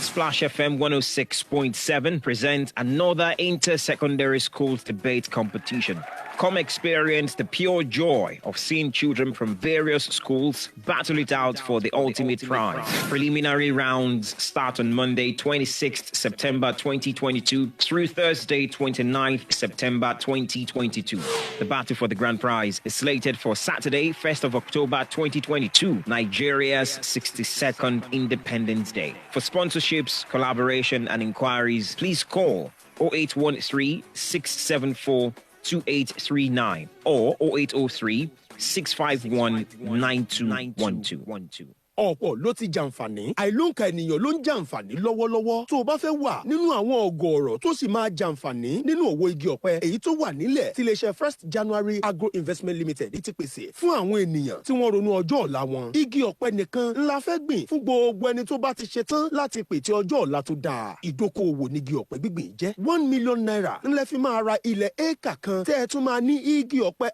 Splash FM 106.7 presents another inter-secondary schools debate competition. Come experience the pure joy of seeing children from various schools battle it out for the ultimate prize. Preliminary rounds start on Monday, 26th September 2022 through Thursday, 29th September 2022. The battle for the grand prize is slated for Saturday, 1st of October 2022, Nigeria's 62nd Independence Day. For sponsorships, collaboration, and inquiries, please call 0813 674 2839 or 0803 651 9212. ọ̀pọ̀ ló ti jàǹfààní àìlóǹkà ènìyàn ló ń jàǹfààní lọ́wọ́lọ́wọ́ tó o bá fẹ́ wà nínú àwọn ọ̀gọ̀ọ̀rọ̀ tó sì máa jàǹfààní nínú òwò igi ọ̀pẹ èyí tó wà nílẹ̀ tí iléeṣẹ́ First January Agro Investment Limited ti pèsè fún àwọn ènìyàn tí wọ́n ronú ọjọ́ ọ̀la wọn. Igi ọ̀pẹ nìkan ńlá fẹ́ gbìn fún gbogbo ẹni tó bá ti ṣe tán láti pète ọjọ́ ọ̀la tó dáa. Ìdókòwò nígi ọ̀pẹ gbígbìn jẹ́ 1 million naira ńlẹ́ fi máa ra ilẹ̀ éèkà kan tẹ́ ẹ tún máa ní igi ọ̀pẹ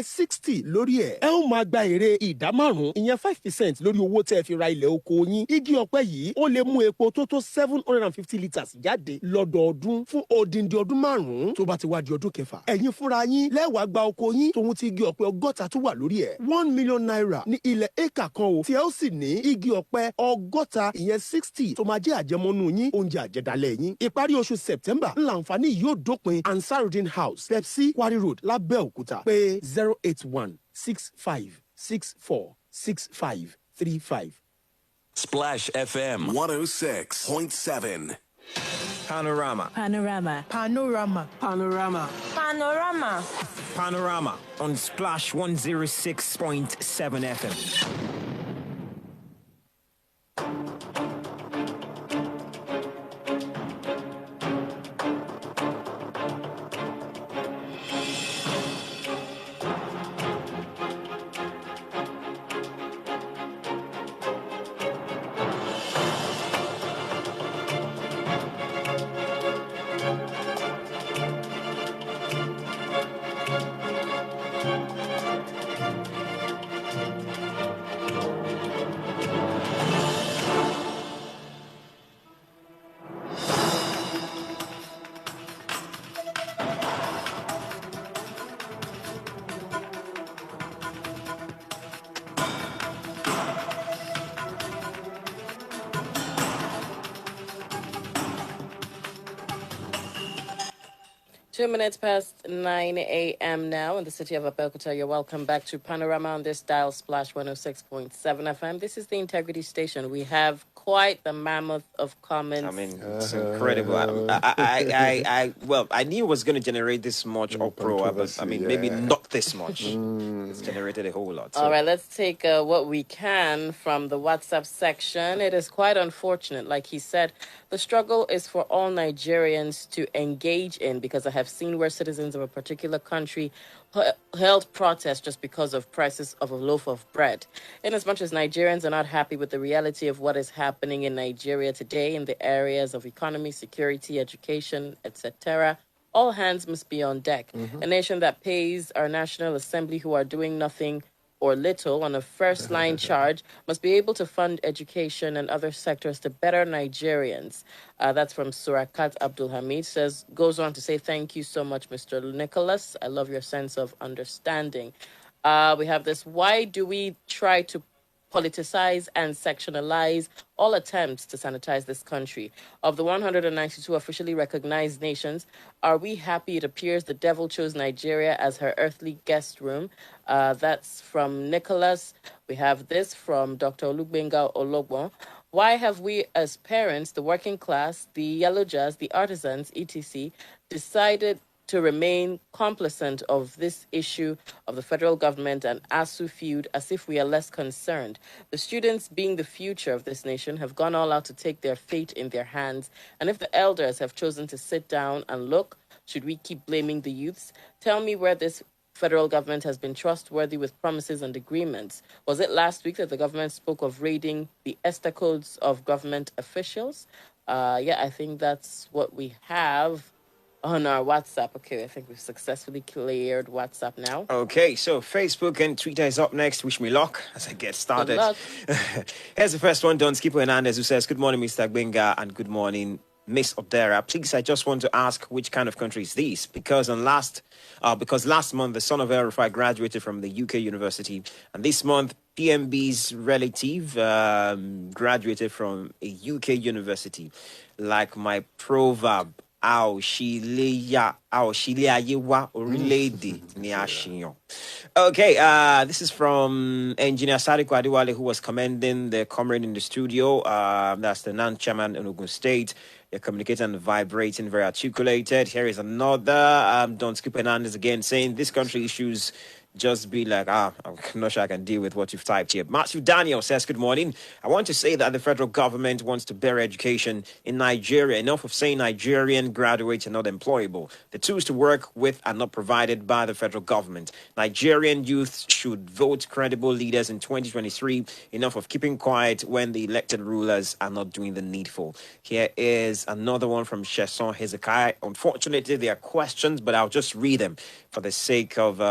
60 lórí ẹ̀. Ẹ ó máa gba èrè ìdá 5% ìyẹn 5% 10% lórí owó tẹ́ ẹ fi ra ilẹ̀ oko yín. Igi ọ̀pẹ yìí ó lè mú epo tó tó 750 litres jáde lọ́dọọdún fún odindi ọdún 5 tó bá ti wá di ọdún kẹfà. Ẹ̀yin fúnra yín lẹ́wàá gba oko yín tòun ti igi ọ̀pẹ 60 tó wà lórí ẹ̀. 1 million naira ní ilẹ̀ éka kan o tí ẹ ó sì ní igi ọ̀pẹ 60 ìyẹn 60 tó máa jẹ́ àjẹmọ́nú yín oúnjẹ àjẹdálẹ̀ yín. Ìparí oṣù September ńláǹfààní yóò dópin Ansarudeen House Pepsi Quarry Road Lábẹ́òkúta pé 08165646535. Splash FM 106.7. Panorama. Panorama. Panorama. Panorama. Panorama. Panorama on Splash 106.7 FM. Two minutes past 9 a.m. now in the city of Abeokuta. You're welcome back to Panorama on this dial, Splash 106.7 FM. This is the Integrity Station. We have quite the mammoth of comments. I mean, it's incredible. Well, I knew it was going to generate this much uproar, but I mean, maybe not this much. It's generated a whole lot. So. All right, let's take what we can from the WhatsApp section. It is quite unfortunate. Like he said, the struggle is for all Nigerians to engage in, because I have seen where citizens of a particular country held protests just because of prices of a loaf of bread. In as much as Nigerians are not happy with the reality of what is happening in Nigeria today in the areas of economy, security, education, etc., all hands must be on deck. A nation that pays our National Assembly, who are doing nothing or little on a first-line charge, must be able to fund education and other sectors to better Nigerians. That's from Surakat Abdul Hamid. Goes on to say, thank you so much, Mr. Nicholas. I love your sense of understanding. We have this, why do we try to politicize and sectionalize all attempts to sanitize this country? Of the 192 officially recognized nations, are we happy? It appears the devil chose Nigeria as her earthly guest room. That's from Nicholas. We have this from Dr. Olugbenga Ologbon. Why have we as parents, the working class, the yellow jazz, the artisans, etc., decided to remain complacent of this issue of the federal government and ASU feud as if we are less concerned? The students, being the future of this nation, have gone all out to take their fate in their hands. And if the elders have chosen to sit down and look, should we keep blaming the youths? Tell me where this federal government has been trustworthy with promises and agreements. Was it last week that the government spoke of raiding the ESTA codes of government officials? I think that's what we have on our WhatsApp. Okay, I think we've successfully cleared WhatsApp now. Okay, so Facebook and Twitter is up next. Wish me luck as I get started. Good luck. Here's the first one, Don Skipper Hernandez, who says, good morning, Mr. Gbenga, and good morning, Miss Odera. Please, I just want to ask, which kind of country is this? Because last month, the son of El Rufai graduated from the UK university, and this month, PMB's relative graduated from a UK university. Like my proverb, okay, this is from Engineer Sadiku Adiwale, who was commending the comrade in the studio. That's the NANS chairman in Ogun State. You're communicating and vibrating, very articulated. Here is another. Don Skip Hernandez again saying this country issues just be like, I'm not sure I can deal with what you've typed here. Matthew Daniel says, good morning. I want to say that the federal government wants to better education in Nigeria. Enough of saying Nigerian graduates are not employable. The tools to work with are not provided by the federal government. Nigerian youth should vote credible leaders in 2023. Enough of keeping quiet when the elected rulers are not doing the needful. Here is another one from Sheson Hezekiah. Unfortunately, there are questions, but I'll just read them for the sake of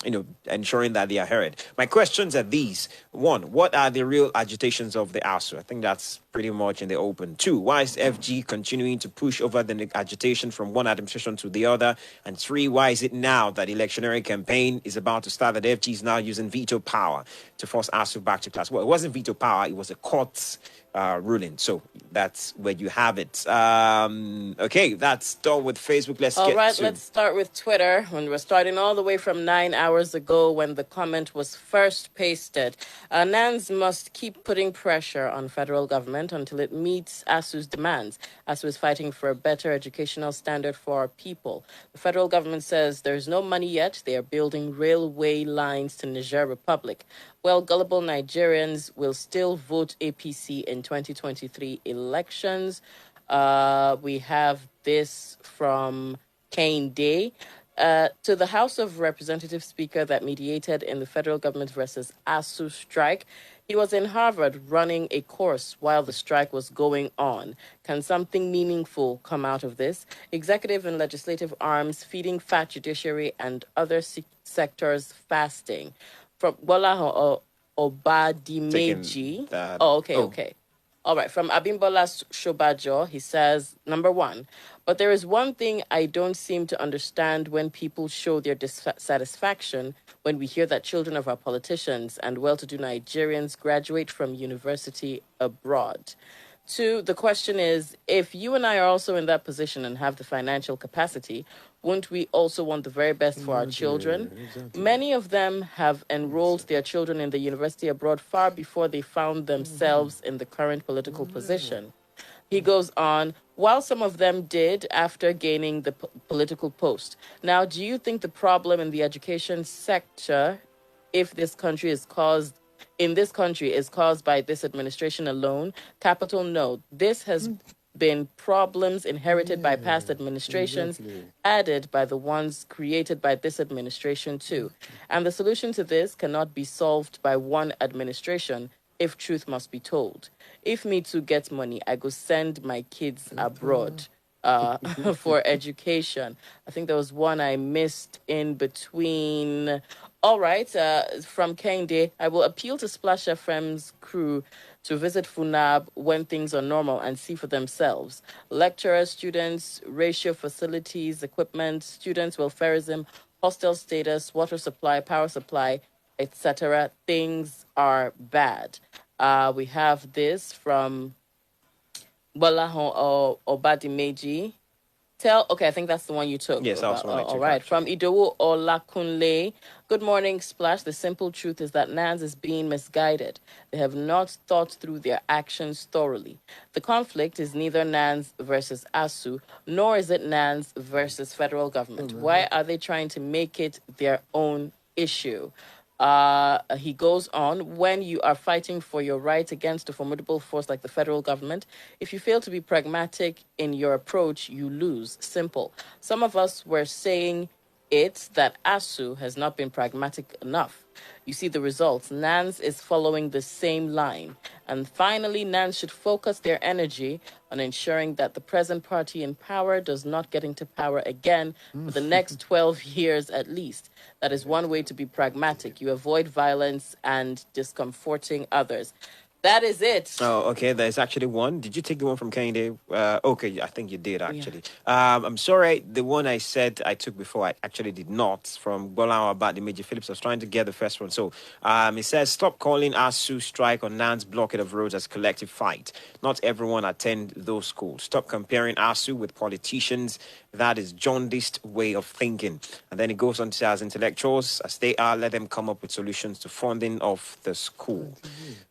ensuring that they are heard. My questions are these. One, what are the real agitations of the ASU? I think that's pretty much in the open. Two, why is FG continuing to push over the agitation from one administration to the other? And three, why is it now that the electioneering campaign is about to start that FG is now using veto power to force ASU back to class? Well, it wasn't veto power, it was a court ruling. So that's where you have it. Okay, that's done with Facebook. Let's let's start with Twitter. When we're starting all the way from 9 hours ago when the comment was first pasted. NANS must keep putting pressure on federal government until it meets ASU's demands. ASU is fighting for a better educational standard for our people. The federal government says there's no money yet. They are building railway lines to Niger Republic. Well, gullible Nigerians will still vote APC in 2023 elections. We have this from Kehinde. To the House of Representatives Speaker that mediated in the federal government versus ASU strike. He was in Harvard running a course while the strike was going on. Can something meaningful come out of this? Executive and legislative arms feeding fat judiciary and other sectors fasting. From Bola Obadimeji. Okay. All right, from Abimbola Shobajo, he says, number one, but there is one thing I don't seem to understand when people show their dissatisfaction when we hear that children of our politicians and well-to-do Nigerians graduate from university abroad. Two, the question is, if you and I are also in that position and have the financial capacity, wouldn't we also want the very best for our children? Exactly. Many of them have enrolled their children in the university abroad far before they found themselves in the current political position. He goes on, while some of them did after gaining the political post. Now, do you think the problem in the education sector, if this country is caused by this administration alone? Capital no. This has been problems inherited by past administrations, added by the ones created by this administration too. And the solution to this cannot be solved by one administration if truth must be told. If me too gets money, I go send my kids abroad for education. I think there was one I missed in between. All right, from Kehinde, I will appeal to Splash FM's crew to visit Funab when things are normal and see for themselves. Lecturers, students, ratio facilities, equipment, students, welfareism, hostel status, water supply, power supply, etc. Things are bad. We have this from Bola Obadimeji. I think that's the one you took. Yes, that's the one I took. All right. From Idowu Olakunle. Good morning, Splash. The simple truth is that NANS is being misguided. They have not thought through their actions thoroughly. The conflict is neither NANS versus ASU, nor is it NANS versus federal government. Why are they trying to make it their own issue? He goes on, when you are fighting for your rights against a formidable force like the federal government, if you fail to be pragmatic in your approach, you lose. Simple. Some of us were saying that ASU has not been pragmatic enough. You see the results. NANS is following the same line. And finally, NANS should focus their energy on ensuring that the present party in power does not get into power again for the next 12 years at least. That is one way to be pragmatic. You avoid violence and discomforting others. That is it. Oh, okay. There's actually one. Did you take the one from Kehinde? Okay, I think you did, actually. Yeah. I'm sorry. The one I said I took before, I actually did not. From Bola Obadimeji Phillips. I was trying to get the first one. So it says, stop calling ASU strike on NANS blockade of roads as collective fight. Not everyone attend those schools. Stop comparing ASU with politicians. That is jaundiced way of thinking. And then it goes on to say, as intellectuals, as they are, let them come up with solutions to funding of the school.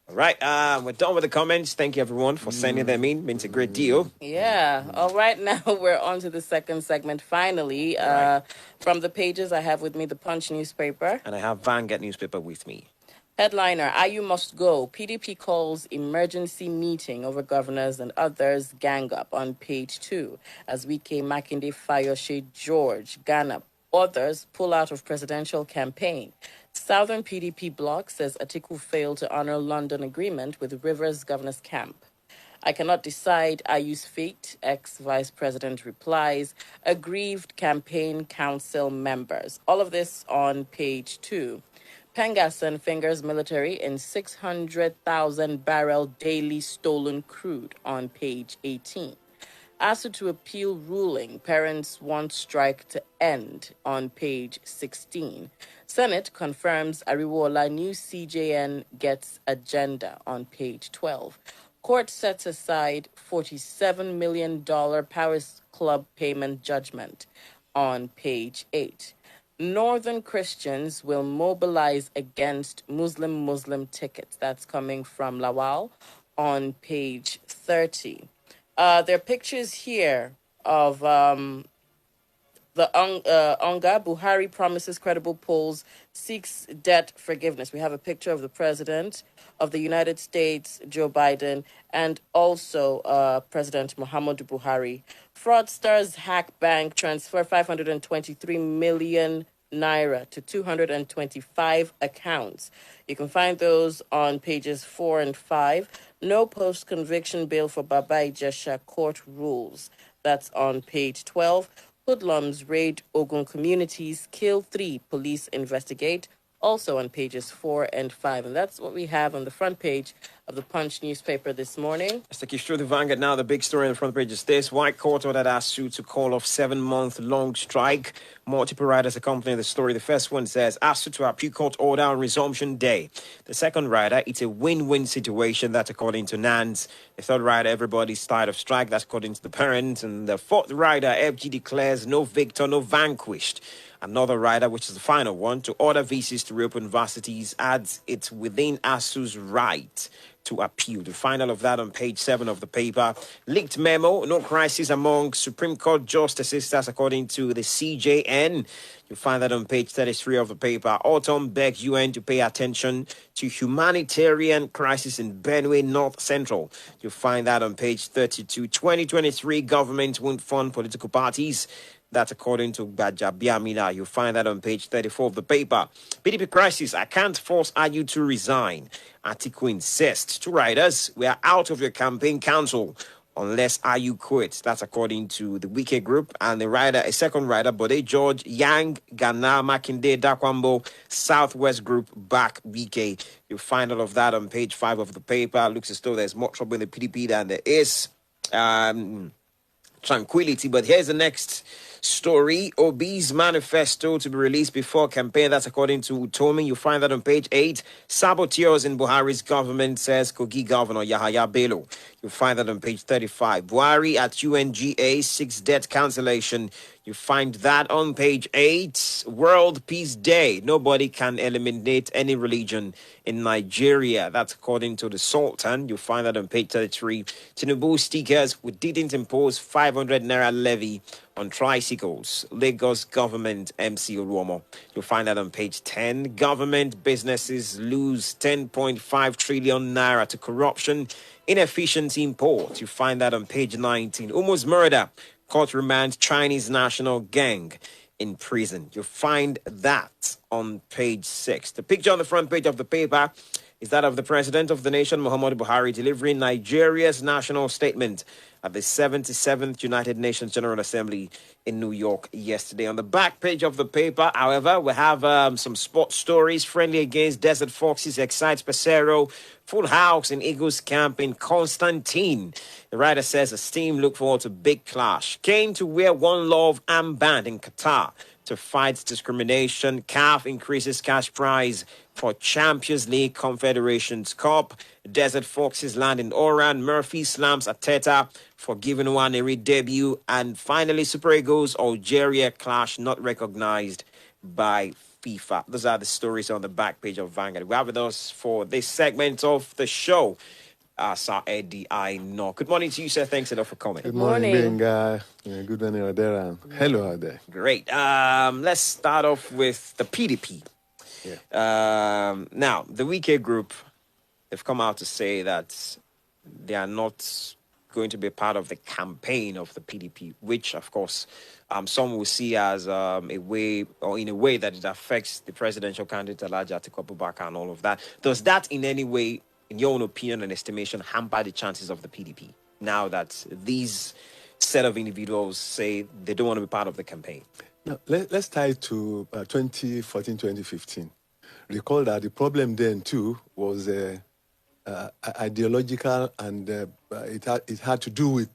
All right, we're done with the comments. Thank you, everyone, for sending them in. Means a great deal. Yeah. All right, now we're on to the second segment, finally. From the pages, I have with me the Punch newspaper. And I have Vanguard newspaper with me. Headliner, IU must go. PDP calls emergency meeting over governors and others gang up on page 2. As Wike, Makinde, Fayoshe, George, Ghana, others pull out of presidential campaign. Southern PDP bloc says Atiku failed to honor London agreement with Rivers Governor's camp. I cannot decide IU's fate, ex-Vice President replies. Aggrieved campaign council members. All of this on page 2. Pengasson fingers military in 600,000 barrel daily stolen crude on page 18. ASU to appeal ruling, parents want strike to end on page 16. Senate confirms Ariwola new CJN gets agenda on page 12. Court sets aside $47 million Paris Club payment judgment on page 8. Northern Christians will mobilize against Muslim tickets. That's coming from Lawal on page 30. There are pictures here of the Onga. Buhari promises credible polls, seeks debt forgiveness. We have a picture of the President of the United States, Joe Biden, and also President Muhammadu Buhari. Fraudsters hack bank, transfer 523 million naira to 225 accounts. You can find those on pages 4 and 5. No post-conviction bail for Baba Ijesha, court rules. That's on page 12. Hoodlums raid Ogun communities, kill 3, police investigate. Also on pages 4 and 5. And that's what we have on the front page of the Punch newspaper this morning. Let's take you through the Vanguard now. The big story on the front page is this. White Court ordered ASU to call off 7-month-long strike. Multiple writers accompany the story. The first one says, ASU to appeal court order on resumption day. The second writer, it's a win-win situation. That's according to NANS. The third writer, everybody's tired of strike. That's according to the parents. And the fourth writer, FG declares no victor, no vanquished. Another writer, which is the final one, to order VCs to reopen varsities, adds it's within ASU's right to appeal. The final of that on page 7 of the paper. Leaked memo, no crisis among Supreme Court justices, that's according to the CJN. You'll find that on page 33 of the paper. Autumn begs UN to pay attention to humanitarian crisis in Benue North Central. You'll find that on page 32. 2023 government won't fund political parties. That's according to Bajabiamina. You'll find that on page 34 of the paper. PDP crisis, I can't force you to resign. Atiku insists. 2 writers, we are out of your campaign council unless you quit. That's according to the Wiki Group. And the writer, a second writer, Bode George, Yang, Ghana, Makinde, Dakwambo, Southwest Group, back Wiki. You'll find all of that on page 5 of the paper. Looks as though there's more trouble in the PDP than there is tranquility. But here's the next story. Obi's manifesto to be released before campaign. That's according to Utomi. You find that on page 8. Saboteurs in Buhari's government, says Kogi Governor Yahaya Bello. You find that on page 35. Buhari at UNGA seeks debt cancellation. You find that on page 8. World Peace Day. Nobody can eliminate any religion in Nigeria. That's according to the Sultan. You find that on page 33. Tinubu stickers, we didn't impose 500 naira levy on tricycles. Lagos government MC Oluomo. You'll find that on page 10. Government businesses lose 10.5 trillion naira to corruption, inefficiency in port. You find that on page 19. Almost murder. Court remand Chinese national gang in prison. You'll find that on page 6. The picture on the front page of the paper is that of the President of the nation, Muhammadu Buhari, delivering Nigeria's national statement at the 77th United Nations General Assembly in New York yesterday. On the back page of the paper, however, we have some sports stories. Friendly against Desert Foxes excites Pesero. Full house in Eagles camp in Constantine. The writer says the team look forward to big clash. Came to wear One Love armband in Qatar to fight discrimination. CAF increases cash prize for Champions League Confederations Cup. Desert Foxes land in Oran. Murphy slams Ateta for giving Waneri debut. And finally, Super Eagles Algeria clash not recognized by FIFA. Those are the stories on the back page of Vanguard. We have with us for this segment of the show, Sir Eddie Aino. Good morning to you, sir. Thanks a lot for coming. Good morning, Benga. Good morning, Adera. Hello, Ade. Great. Let's start off with the PDP. Yeah. Now, the Wiki Group, they've come out to say that they are not going to be part of the campaign of the PDP, which, of course, some will see as a way, or in a way that it affects the presidential candidate Alhaji Atiku Abubakar and all of that. Does that in any way in your own opinion and estimation, hamper the chances of the PDP now that these set of individuals say they don't want to be part of the campaign? Now, let's tie it to 2014, 2015. Recall that the problem then, too, was ideological, and it had to do with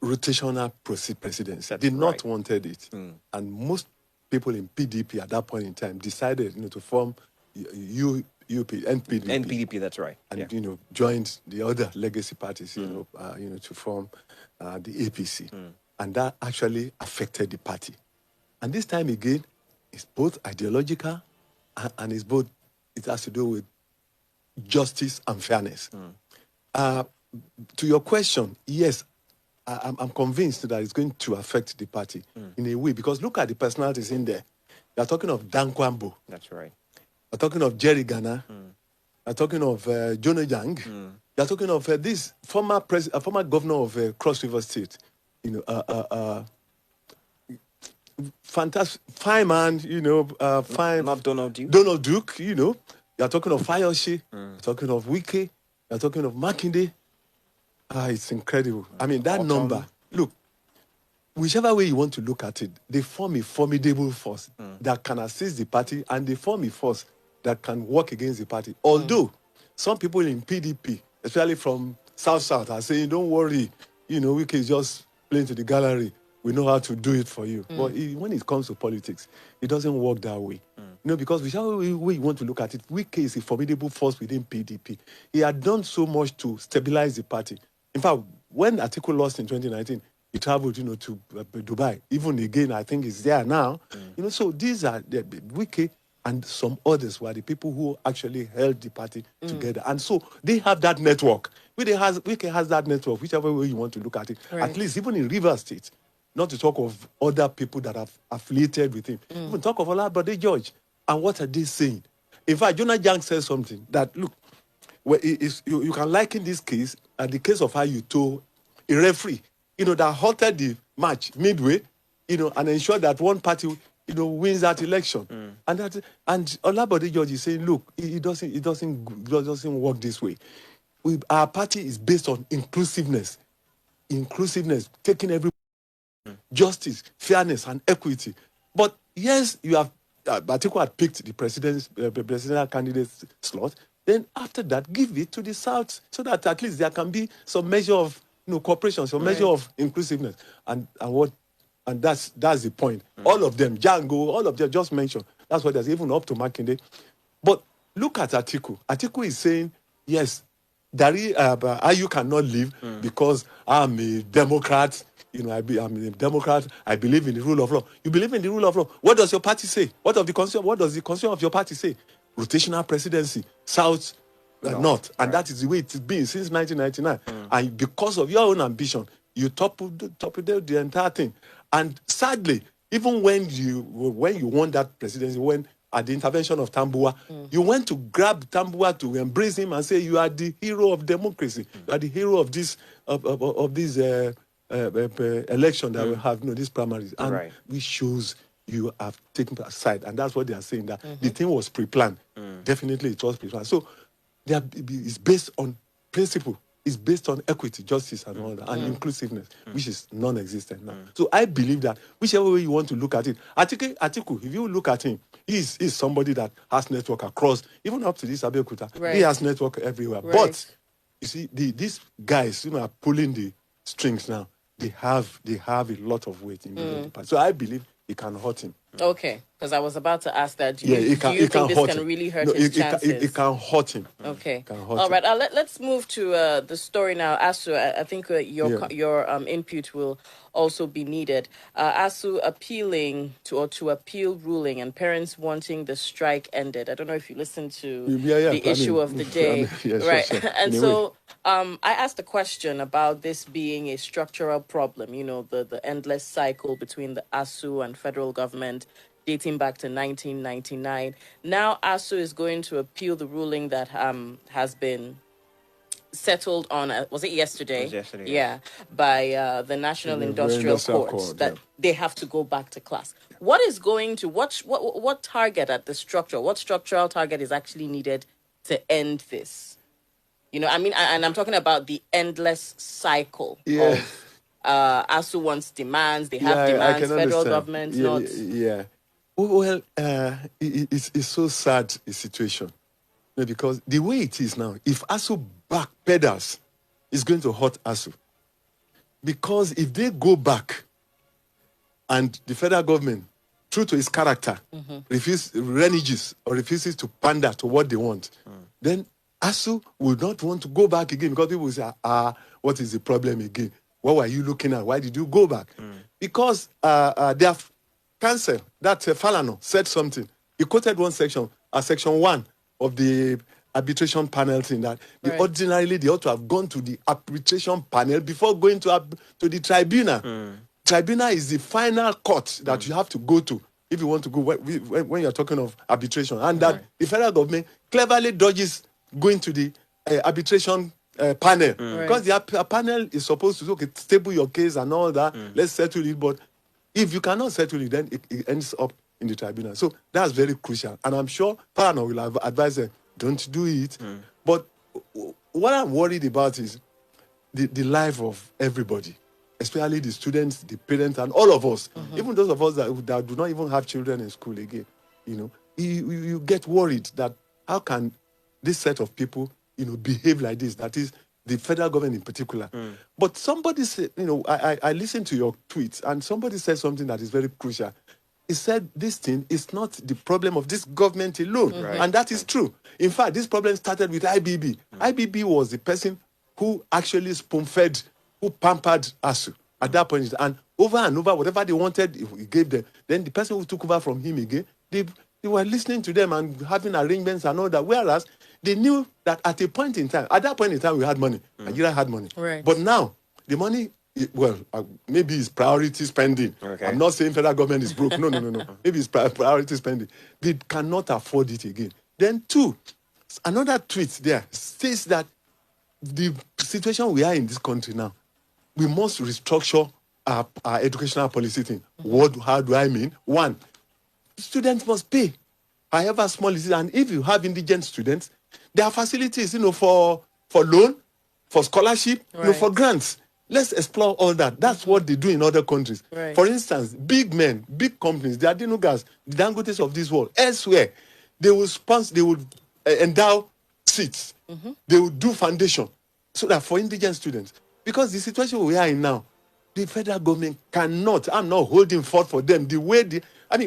rotational presidency. Did not wanted it. And most people in PDP at that point in time decided to form NPDP. That's right. And joined the other legacy parties, to form the APC. And that actually affected the party. And this time again, it's both ideological and it has to do with justice and fairness. To your question, yes, I'm convinced that it's going to affect the party in a way, because look at the personalities in there. You're talking of Dan Kwambo. That's right. You're talking of Jerry Ghana. You're talking of Jono Jang. You're talking of this former governor of Cross River State. Fantastic, fine man. Fine. Not Donald Duke. Donald Duke. You're talking of Fayoshe. You're talking of Wike. You're talking of Makinde. It's incredible. I mean, that number. Look, whichever way you want to look at it, they form a formidable force that can assist the party, and they form a force that can work against the party. Although some people in PDP, especially from South, are saying, don't worry, Wike is just playing to the gallery. We know how to do it for you. But when it comes to politics, it doesn't work that way. Because whichever way you want to look at it, Wike is a formidable force within PDP. He had done so much to stabilize the party. In fact, when Atiku lost in 2019, he traveled, to Dubai. Even again, I think he's there now. So these are the Wike and some others were the people who actually held the party together. And so they have that network. Wike has that network, whichever way you want to look at it. Right. At least even in Rivers State, not to talk of other people that have affiliated with him. Even talk of Olabode George. And what are they saying? In fact, Jonah Jang says something that, look, you can liken this case at the case of how you told a referee, that halted the match midway, and ensured that one party, wins that election. And Olabode George is saying, look, it doesn't work this way. Our party is based on inclusiveness, taking every justice, fairness, and equity. But yes, you have Atiku had picked the presidential candidate slot. Then after that, give it to the South so that at least there can be some measure of cooperation, some measure of inclusiveness, and that's the point. All of them, Django, all of them just mentioned. That's what there's even up to Makinde. But look at Atiku. Atiku is saying, yes, you cannot leave because I'm a Democrat. I'm a Democrat. I believe in the rule of law. You believe in the rule of law. What does your party say? What does the constitution of your party say? Rotational presidency, South, North. And that is the way it's been since 1999. And because of your own ambition, you toppled the entire thing. And sadly, even when you won that presidency, when at the intervention of Tambuwa, you went to grab Tambuwa to embrace him and say, you are the hero of democracy. You are the hero of this election that we have, these primaries. And which shows you have taken aside. And that's what they are saying, that the thing was pre-planned. Definitely it was pre-planned. So it's based on principle. It's based on equity, justice, and all that, and inclusiveness, which is non-existent now. So I believe that whichever way you want to look at it, Atiku, if you look at him, he's somebody that has network across, even up to this Abeokuta. Right. He has network everywhere. Right. But you see, these guys, are pulling the strings now. They have a lot of weight in the party. So I believe it can hurt him. Okay, because I was about to ask that. Do you think this can really hurt his chances? It can hurt him. Okay. All right. Let's move to the story now. Asu, I think your input will also be needed. Asu appealing to appeal ruling and parents wanting the strike ended. I don't know if you listened to the issue of the day, right? Sure. And so I asked a question about this being a structural problem. The endless cycle between the Asu and federal government, dating back to 1999. Now ASU is going to appeal the ruling that has been settled on, was it yesterday? It was yesterday, yeah. By the National Industrial Court, that they have to go back to class. What is going to, what target at the structure, what structural target is actually needed to end this? You know, I mean, and I'm talking about the endless cycle Yeah. of ASU wants demands, they have I demands, can federal understand. government Yeah, not. yeah. Well, it's so sad a situation. You know, because the way it is now, if ASU backpedals, it's going to hurt ASU. Because if they go back and the federal government, true to its character, refuses to pander to what they want, then ASU will not want to go back again, because people will say, what is the problem again? What were you looking at? Why did you go back? Because they have cancelled. That Falano said something. He quoted one section, section 1 of the arbitration panel thing, that ordinarily they ought to have gone to the arbitration panel before going to the tribunal. Tribunal is the final court that you have to go to if you want to go when you're talking of arbitration. And that the federal government cleverly dodges going to the arbitration panel. Because the panel is supposed to stable your case and all that. Let's settle it. But if you cannot settle it, then it ends up in the tribunal. So that's very crucial. And I'm sure Parano will have advised them, don't do it. But what I'm worried about is the life of everybody, especially the students, the parents, and all of us. Even those of us that do not even have children in school again. You know, you get worried that how can this set of people, you know, behave like this? That is the federal government in particular. But somebody said, you know, I listened to your tweets, and somebody said something that is very crucial. He said this thing is not the problem of this government alone. And that is true. In fact, this problem started with IBB. IBB was the person who actually spoon-fed, who pampered ASU at that point. And over, whatever they wanted, he gave them. Then the person who took over from him again, they were listening to them and having arrangements and all that. Whereas they knew that at that point in time, we had money. Nigeria had money. But now, the money, maybe it's priority spending. I'm not saying federal government is broke. No. Maybe it's priority spending. They cannot afford it again. Then 2, another tweet there says that the situation we are in this country now, we must restructure our educational policy thing. How do I mean? 1, students must pay, however small it is. And if you have indigent students, there are facilities, you know, for loan, for scholarship, you know, for grants. Let's explore all that. That's what they do in other countries. For instance, big men, big companies, the Adenugas, the Dangotes of this world, elsewhere, they will sponsor, they will endow seats. They will do foundation so that for indigent students. Because the situation we are in now, the federal government cannot, I'm not holding forth for them the way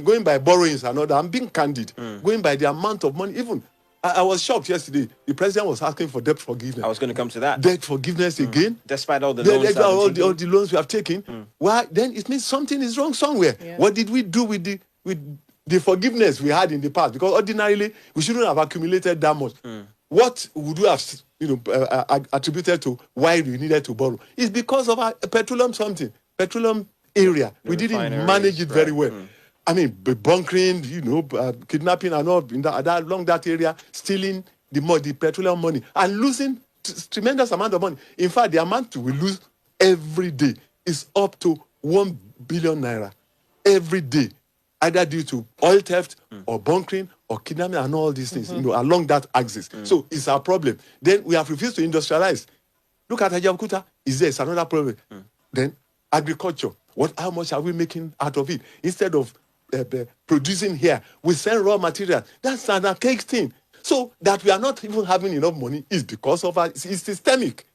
going by borrowings and all that, I'm being candid, going by the amount of money. Even, I was shocked yesterday, the president was asking for debt forgiveness. I was going to come to that. Debt forgiveness again. Despite all the loans. All the loans we have taken. Why? Then it means something is wrong somewhere. What did we do with the forgiveness we had in the past? Because ordinarily, we shouldn't have accumulated that much. What would you have, attributed to why we needed to borrow? It's because of our petroleum area. We didn't manage it very well. I mean, bunkering, kidnapping and all along that area, stealing the petroleum money and losing tremendous amount of money. In fact, the amount we lose every day is up to 1 billion naira every day, either due to oil theft or bunkering or kidnapping and all these things, along that axis. So it's our problem. Then we have refused to industrialize. Look at Ajabukuta. It's another problem. Then agriculture. How much are we making out of it? Instead of producing here, we send raw material. That's an archaic thing. So that we are not even having enough money is because of it's systemic.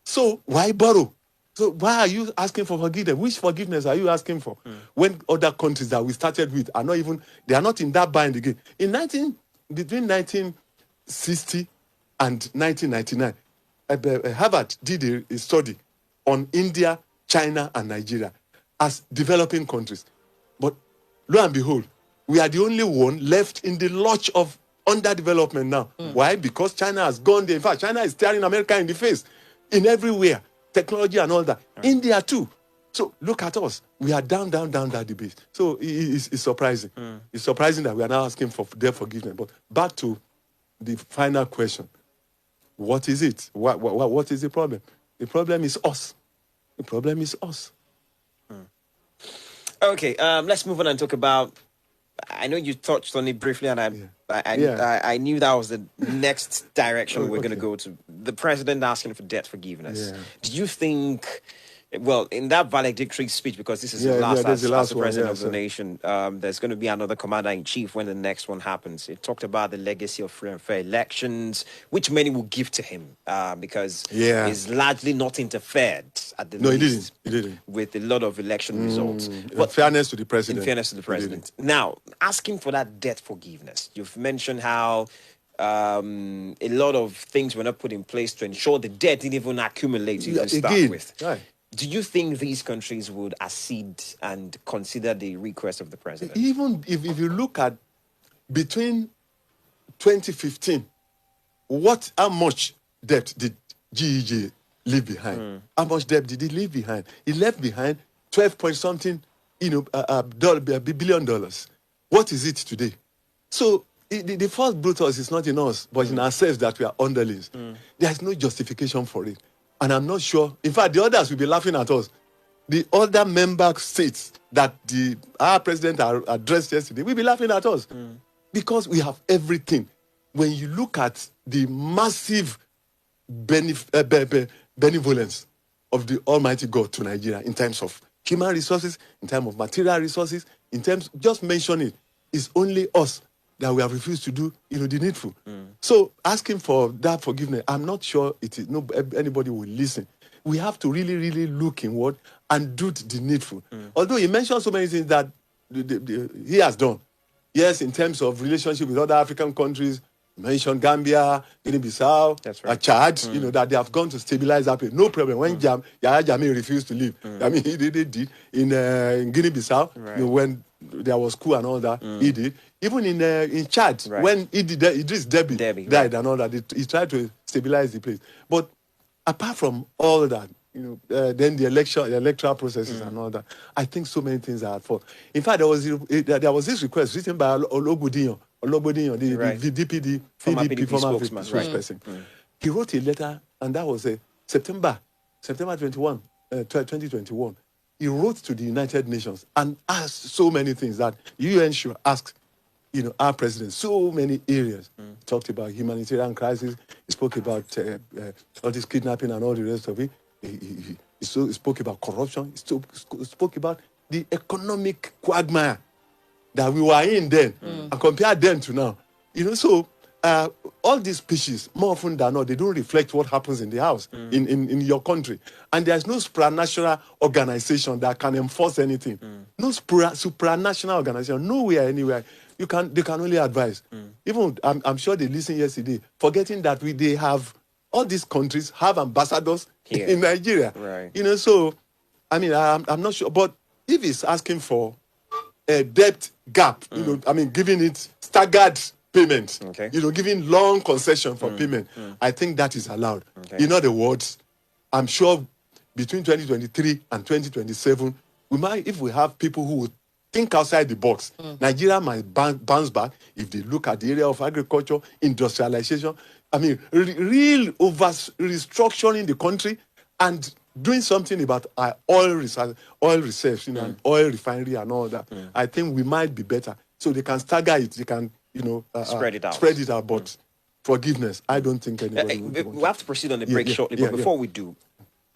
So why borrow? So why are you asking for forgiveness? Which forgiveness are you asking for? When other countries that we started with are not in that bind again. Between 1960 and 1999, Harvard did a study on India, China, and Nigeria as developing countries. But lo and behold, we are the only one left in the lurch of underdevelopment now. Why? Because China has gone there. In fact, China is staring America in the face in everywhere. Technology and all that. India too. So look at us. We are down that debate. So it's surprising. It's surprising that we are now asking for their forgiveness. But back to the final question. What is it? What is the problem? The problem is us. The problem is us. Okay, let's move on and talk about I know you touched on it briefly, and I knew that was the next direction we're going to go to. The president asking for debt forgiveness. Yeah. Do you think? Well, in that valedictory speech, because this is his last as the president of the nation, there's going to be another commander-in-chief when the next one happens. He talked about the legacy of free and fair elections, which many will give to him because he's largely not interfered at the least. He didn't. With a lot of election results. But fairness to the president. In fairness to the president. Now, asking for that debt forgiveness, you've mentioned how a lot of things were not put in place to ensure the debt didn't even accumulate to start with. Right. Do you think these countries would accede and consider the request of the president? Even if you look at between 2015, how much debt did GEG leave behind? How much debt did he leave behind? He left behind 12 point something, billion dollars. What is it today? So the first Brutus is not in us, but in ourselves that we are underlings. There is no justification for it. And I'm not sure. In fact, the others will be laughing at us. The other member states that our president addressed yesterday will be laughing at us because we have everything. When you look at the massive benevolence of the Almighty God to Nigeria in terms of human resources, in terms of material resources, in terms, just mention it, it's only us that we have refused to do, the needful. So asking for that forgiveness, I'm not sure anybody will listen. We have to really, really look inward and do the needful. Although he mentioned so many things that he has done. Yes, in terms of relationship with other African countries, he mentioned Gambia, Guinea-Bissau, Chad, that they have gone to stabilize that place. No problem. When Yahya Jammeh refused to leave, I mean, he did in Guinea-Bissau, when there was coup and all that, he did. Even in Chad, when Idris Deby died and all that, he tried to stabilize the place. But apart from all that, then the electoral processes and all that, I think so many things are at fault. In fact, there was this request written by Olobodiyan, the DPD, former spokesperson. He wrote a letter, and that was September 21, 2021. He wrote to the United Nations and asked so many things that UN should ask, our president, so many areas. He talked about humanitarian crisis. He spoke about all this kidnapping and all the rest of it. He spoke about corruption. He spoke about the economic quagmire that we were in then and compared then to now. So all these speeches, more often than not, they don't reflect what happens in the house, in your country. And there's no supranational organization that can enforce anything. No supranational organization, nowhere, anywhere. They can only advise. Even, I'm sure they listened yesterday, forgetting that they have, all these countries have ambassadors in Nigeria. Right. So, I mean, I'm not sure. But if it's asking for a debt gap, giving it staggered payment, giving long concession for payment, I think that is allowed. In other words, I'm sure between 2023 and 2027, if we have people who would think outside the box, Nigeria might bounce back if they look at the area of agriculture, industrialization, real over-restructuring the country and doing something about oil reserves, and oil refinery and all that. I think we might be better. So they can stagger it, they can, spread it out. But forgiveness, I don't think anybody we have to proceed on the break shortly, but before we do,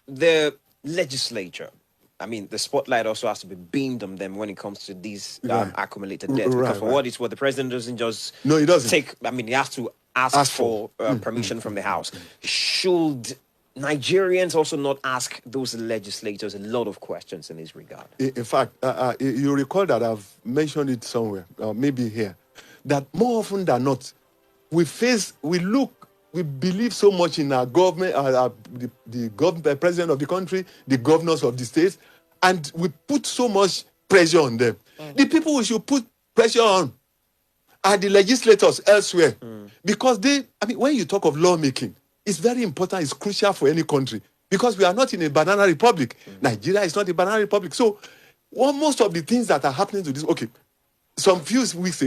the legislature, the spotlight also has to be beamed on them when it comes to these accumulated debt. Because for what it's worth, the president doesn't just he doesn't take. He has to ask for permission from the House. Should Nigerians also not ask those legislators a lot of questions in this regard? In fact, you recall that I've mentioned it somewhere, maybe here, that more often than not, we believe so much in our government, the president of the country, the governors of the states, and we put so much pressure on them. The people we should put pressure on are the legislators elsewhere. Because when you talk of lawmaking, it's very important, it's crucial for any country. Because we are not in a banana republic. Nigeria is not a banana republic. So most of the things that are happening to this, some few weeks,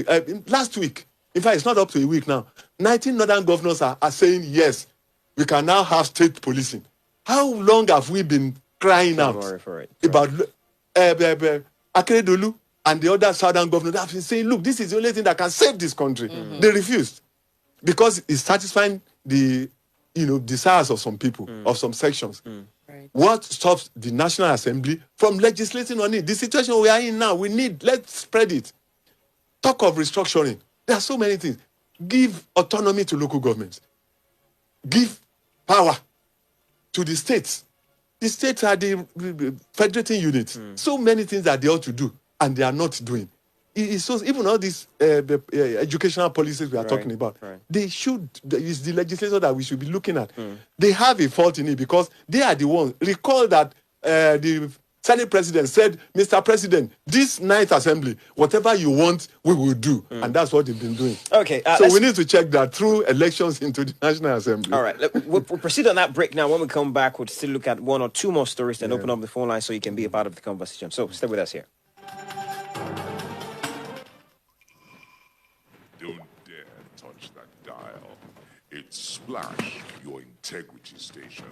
last week, in fact, it's not up to a week now, 19 northern governors are saying, yes, we can now have state policing. How long have we been crying out about Akeredolu and the other southern governors have been saying, look, this is the only thing that can save this country. They refused because it's satisfying the desires of some people, of some sections. Right. What stops the National Assembly from legislating on it? The situation we are in now, let's spread it. Talk of restructuring. There are so many things. Give autonomy to local governments. Give power to the states. The states are the federating units. So many things that they ought to do, and they are not doing. So even all these educational policies we are talking about, they should. It's the legislature that we should be looking at. They have a fault in it because they are the ones. Recall that the Senate President said, Mr. President, this 9th Assembly, whatever you want, we will do. And that's what they've been doing. Okay. So we need to check that through elections into the National Assembly. All right. We'll proceed on that break now. When we come back, we'll still look at one or two more stories and open up the phone line so you can be a part of the conversation. So stay with us here. Don't dare touch that dial. It's Splash, your integrity station.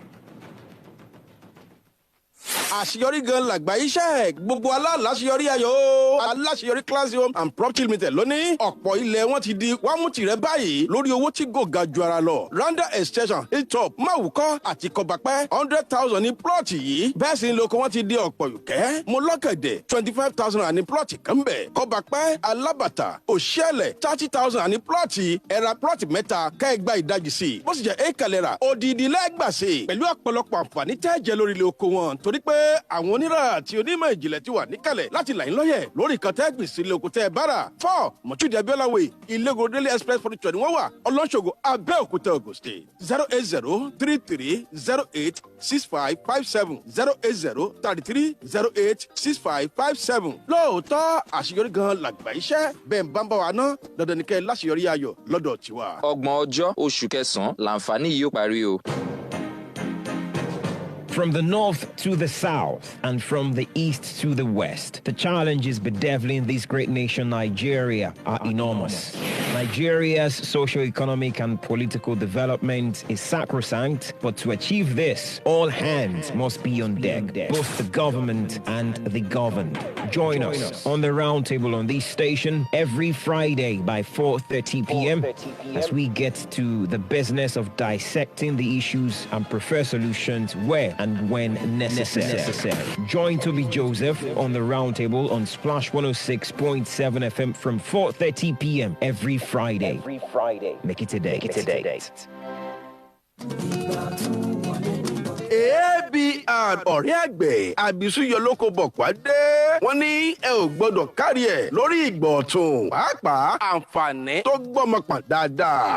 àṣeyọrí gan làgbà iṣẹ́ gbogbo aláṣeyọrí ayọ̀ aláṣeyọrí classroom and property limited lónìí ọ̀pọ̀ ilẹ̀ wọn ti di wámútìrẹ́ báyìí lórí owó tí kò ga ju ara lọ randa extension hilltop máwùkọ́ àti kọbapẹ́ 100,000 ní plọ́ọ̀tì yìí bẹ́ẹ̀ sì ni lóko wọn ti di ọ̀pọ̀ yùkẹ́ mo lọ́kẹ̀dẹ̀ 25,000 ní plọ́ọ̀tì kan bẹ̀ kọbapẹ́ alábàtà òṣìẹ̀lẹ̀ 30,000 ní plọ́ọ̀tì ẹ̀ra plọ́ọ̀tì mẹ́ta kẹ́ẹ̀gbá ìdajì sí bó sì jẹ́ ékalẹ̀ra odidi lẹ́gbàsí pẹ̀lú ọ̀pọ̀lọpọ̀ àǹfààní tẹ́ẹ̀jẹ̀ lórí ilé oko wọn torí pé àwọn onírà àti onímọ̀ ìjìnlẹ̀ ti wà níkàlẹ̀ láti là ń lọ́yẹ̀ lórí ìkan tẹ́ gbèsè ilé oko tẹ́ bára 4 mọ̀túndì abiolawe ilégoro daily express furniture ni wọ́n wà ọlọ́ṣogbo abẹ́òkúta Ogun State 08033086557 08033086557 lóòótọ́ àṣeyọrí gan làgbà iṣẹ́ bẹ́ẹ̀ ń bá ń bá wa ná dandan ní kẹ́ láṣeyọrí ayọ̀ lọ́dọ̀ tiwa. ọgbọ̀n ọjọ́ oṣù kẹsàn-án làǹfààní yìí ó parí o. From the north to the south and from the east to the west, the challenges bedeviling this great nation, Nigeria, are enormous. Nigeria's socio-economic and political development is sacrosanct, but to achieve this, all hands must be on deck, both the government and the governed. Join us on the roundtable on this station every Friday by 4:30 p.m. as we get to the business of dissecting the issues and prefer solutions where and when necessary. Join Toby Joseph on the roundtable on Splash 106.7 FM from 4:30 p.m. every Friday. Make it a date. ABR ọ̀rẹ́ àgbẹ̀ àbísúyọ lóko bọ̀ pàdé wọ́n ní ẹ ò gbọ́dọ̀ kárí ẹ̀ lórí ìgbọ̀ ọ̀tún pàápàá àǹfààní tó gbọ́mọpọ̀ dáadáa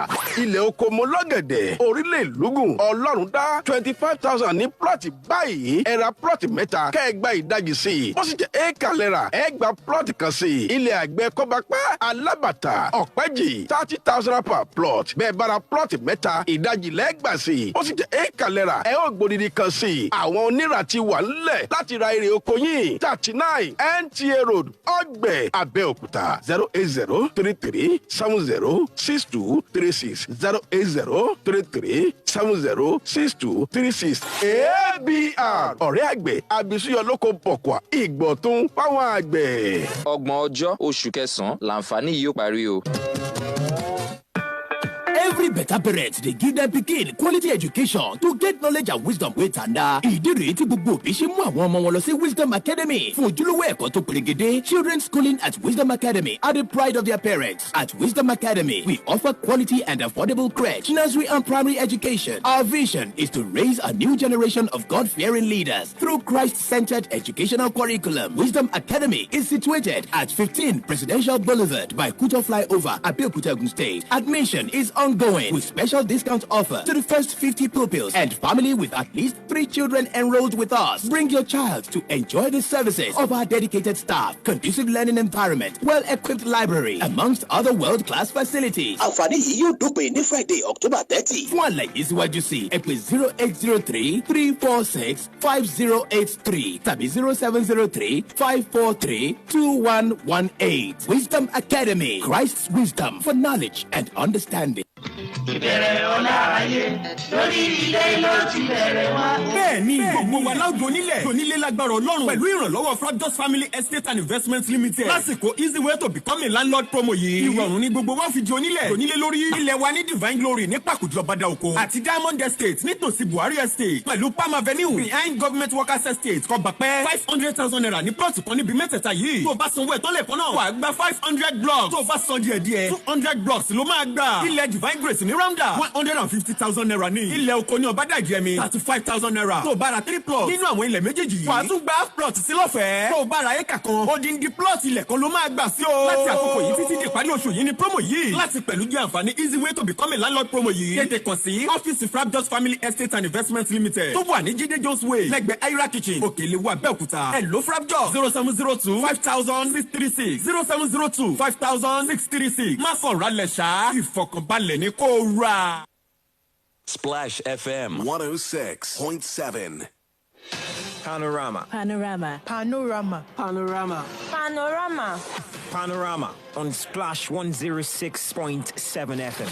ilẹ̀ oko mo lọ́gẹ̀dẹ̀ orílẹ̀ ìlúgùn ọlọ́run dá 25,000 ní plọ́ọ̀tì báyìí ẹ ra plọ́ọ̀tì mẹ́ta kẹ́ẹ̀gbá ìdajì sí i bó sì jẹ́ éèkà lẹ́ra ẹ gba plọ́ọ̀tì kan sí i ilẹ̀ àgbẹ̀ kọ́bapá alábàtà ọ̀pẹ́jì 30,000 per plot bẹ́ẹ̀ bára plọ́ọ̀tì mẹ́ta ìdajì lẹ́gbà sí i bó sì jẹ́ éèkà lẹ́ra ẹ ó gbòdìdì kan sí i àwọn onírà ti wà ńlẹ̀ láti ra èrè oko yín 39 NTA Road ọgbẹ̀ Abẹ́òkúta 08033706236 08033706236 ABR ọ̀rẹ́ àgbẹ̀ àbísúyọ lóko bọ̀kọ̀ ìgbọ̀tún fáwọn àgbẹ̀. ọgbọ̀n ọjọ́ oṣù kẹsàn-án làǹfààní yìí ó parí o. Every better parent dey give them pikin quality education to get knowledge and wisdom wey tanda. Ìdí rèé tí gbogbo òbí ṣe mú àwọn ọmọ wọn lọ sí Wisdom Academy fún ojúlówó ẹ̀kọ́ tó perégedé. Children schooling at Wisdom Academy are the pride of their parents. At Wisdom Academy, we offer quality and affordable crèche, nursery and primary education. Our vision is to raise a new generation of God-fearing leaders through Christ-centered educational curriculum. Wisdom Academy is situated at 15 Presidential Boulevard by Kuto Flyover, Abeokuta, Ogun State. Admission is ongoing with special discount offer to the first 50 pupils and family with at least 3 children enrolled with us. Bring your child to enjoy the services of our dedicated staff, conducive learning environment, well-equipped library, amongst other world-class facilities. Àǹfààní yìí yóò dópin ní Friday, October 30. Fún àlàyé síwájú sí ẹ pè 0803-346-5083 tàbí 0703-543-2118. Wisdom Academy, Christ's wisdom for knowledge and understanding. Bẹ́ẹ̀ni, gbogbo wa láwùjọ onílẹ̀ lágbára Ọlọ́run pẹ̀lú ìrànlọ́wọ́ Fractus Family Estate and Investment Limited. Lásìkò easy way to become a landlord promo yìí. Ìrọ̀rùn ni gbogbo wa fi di onílẹ̀ lórí. Ilẹ̀ wa ní Divine Glory ní Pàkújọ Bàdàòkò àti Diamond Estate nítòsí Buhari Estate pẹ̀lú Palm Avenue behind Government Workers Estate Kọ̀bàpẹ́ 500,000 naira ní plọ̀tì kan níbi mẹ́tẹ̀ẹ̀ta yìí. Tó o bá sanwó ẹ̀tọ́ lẹ̀kọ́ náà wà á gba 500 blocks. Tó o bá san díẹ̀díẹ̀ 200 blocks ló máa gbà. Ilẹ̀ Divine Grace ní Rounda 150,000 naira ní. Ilẹ̀ oko ní Ọbádàjẹmí 35,000 naira. Tó o bá ra 3 plots nínú àwọn ilẹ̀ méjèèjì yìí. Wà á tún gba half plot sí lọ́fẹ̀ẹ́. Tó o bá ra éka kan odindi plot ilẹ̀ kan ló máa gbà sí o. Láti àkókò yìí títí di ìparí oṣù yìí ni promo yìí. Láti pẹ̀lú jẹ́ àǹfààní easy way to become a landlord promo yìí. Tètè kàn sí ọ́fíìsì Fractus Family Estate and Investment Limited tó wà ní Jídé Jones Way lẹ́gbẹ̀ẹ́ Aira Kitchen Òkèlèwọ̀ Abẹ́òkúta. Hello Fractus 0702 5636 0702 5636. Má sọ̀rọ̀ alẹ̀ ṣá ìfọ̀kànbalẹ̀ ní kó ra. Splash FM 106.7. Panorama. Panorama. Panorama. Panorama. Panorama. Panorama on Splash 106.7 FM.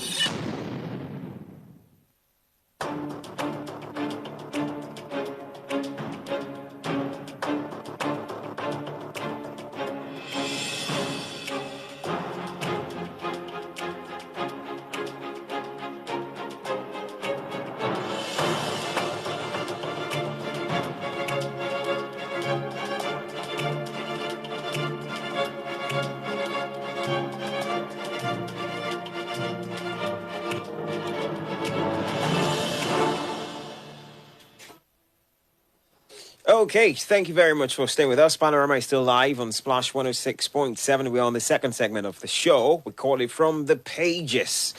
Okay, thank you very much for staying with us. Panorama is still live on Splash 106.7. We're on the second segment of the show. We call it From the Pages.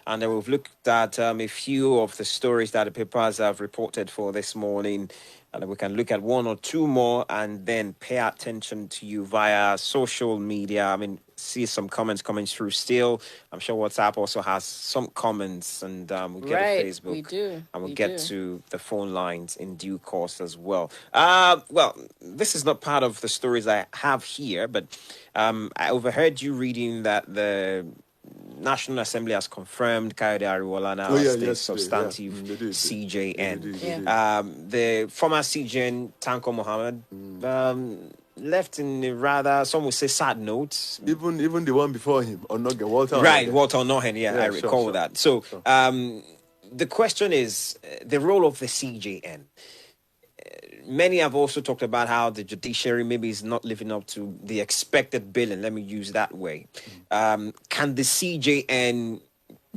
And we've looked at a few of the stories that the papers have reported for this morning. And we can look at one or two more and then pay attention to you via social media. I mean, see some comments coming through still. I'm sure WhatsApp also has some comments, and we'll get to Facebook. We do. And we'll get to the phone lines in due course as well. Well, this is not part of the stories I have here, but I overheard you reading that the National Assembly has confirmed Kehinde Damilola now as the substantive CJN. The former CJN, Tanko Mohammed, left in a rather, some would say, sad note. Even the one before him, Walter. Right, Walter Onohen, I recall that. So the question is the role of the CJN. Many have also talked about how the judiciary maybe is not living up to the expected billing. Let me use that way. Can the CJN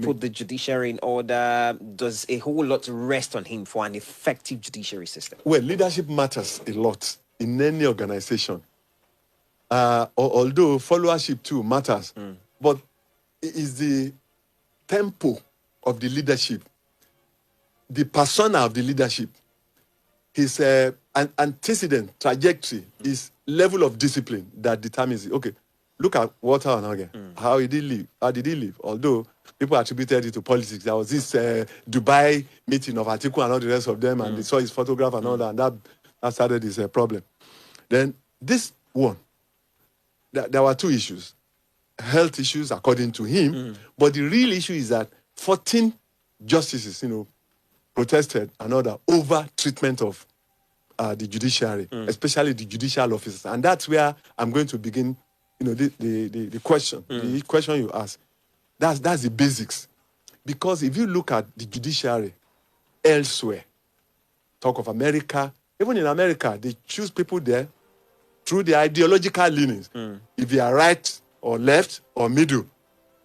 put the judiciary in order? Does a whole lot rest on him for an effective judiciary system? Well, leadership matters a lot in any organization. Although followership too matters. But it is the tempo of the leadership, the persona of the leadership, his antecedent trajectory, his level of discipline that determines it. Okay, look at Walter Onohen. How did he live? How did he live? Although people attributed it to politics. There was this Dubai meeting of Atiku and all the rest of them, and they saw his photograph and all that, and that started this problem. Then this one, there were two issues. Health issues, according to him, but the real issue is that 14 justices, protested and other over treatment of the judiciary, especially the judicial officers. And that's where I'm going to begin, the question, the question you ask. That's the basics. Because if you look at the judiciary elsewhere, talk of America, even in America, they choose people there through the ideological leanings. If they are right or left or middle,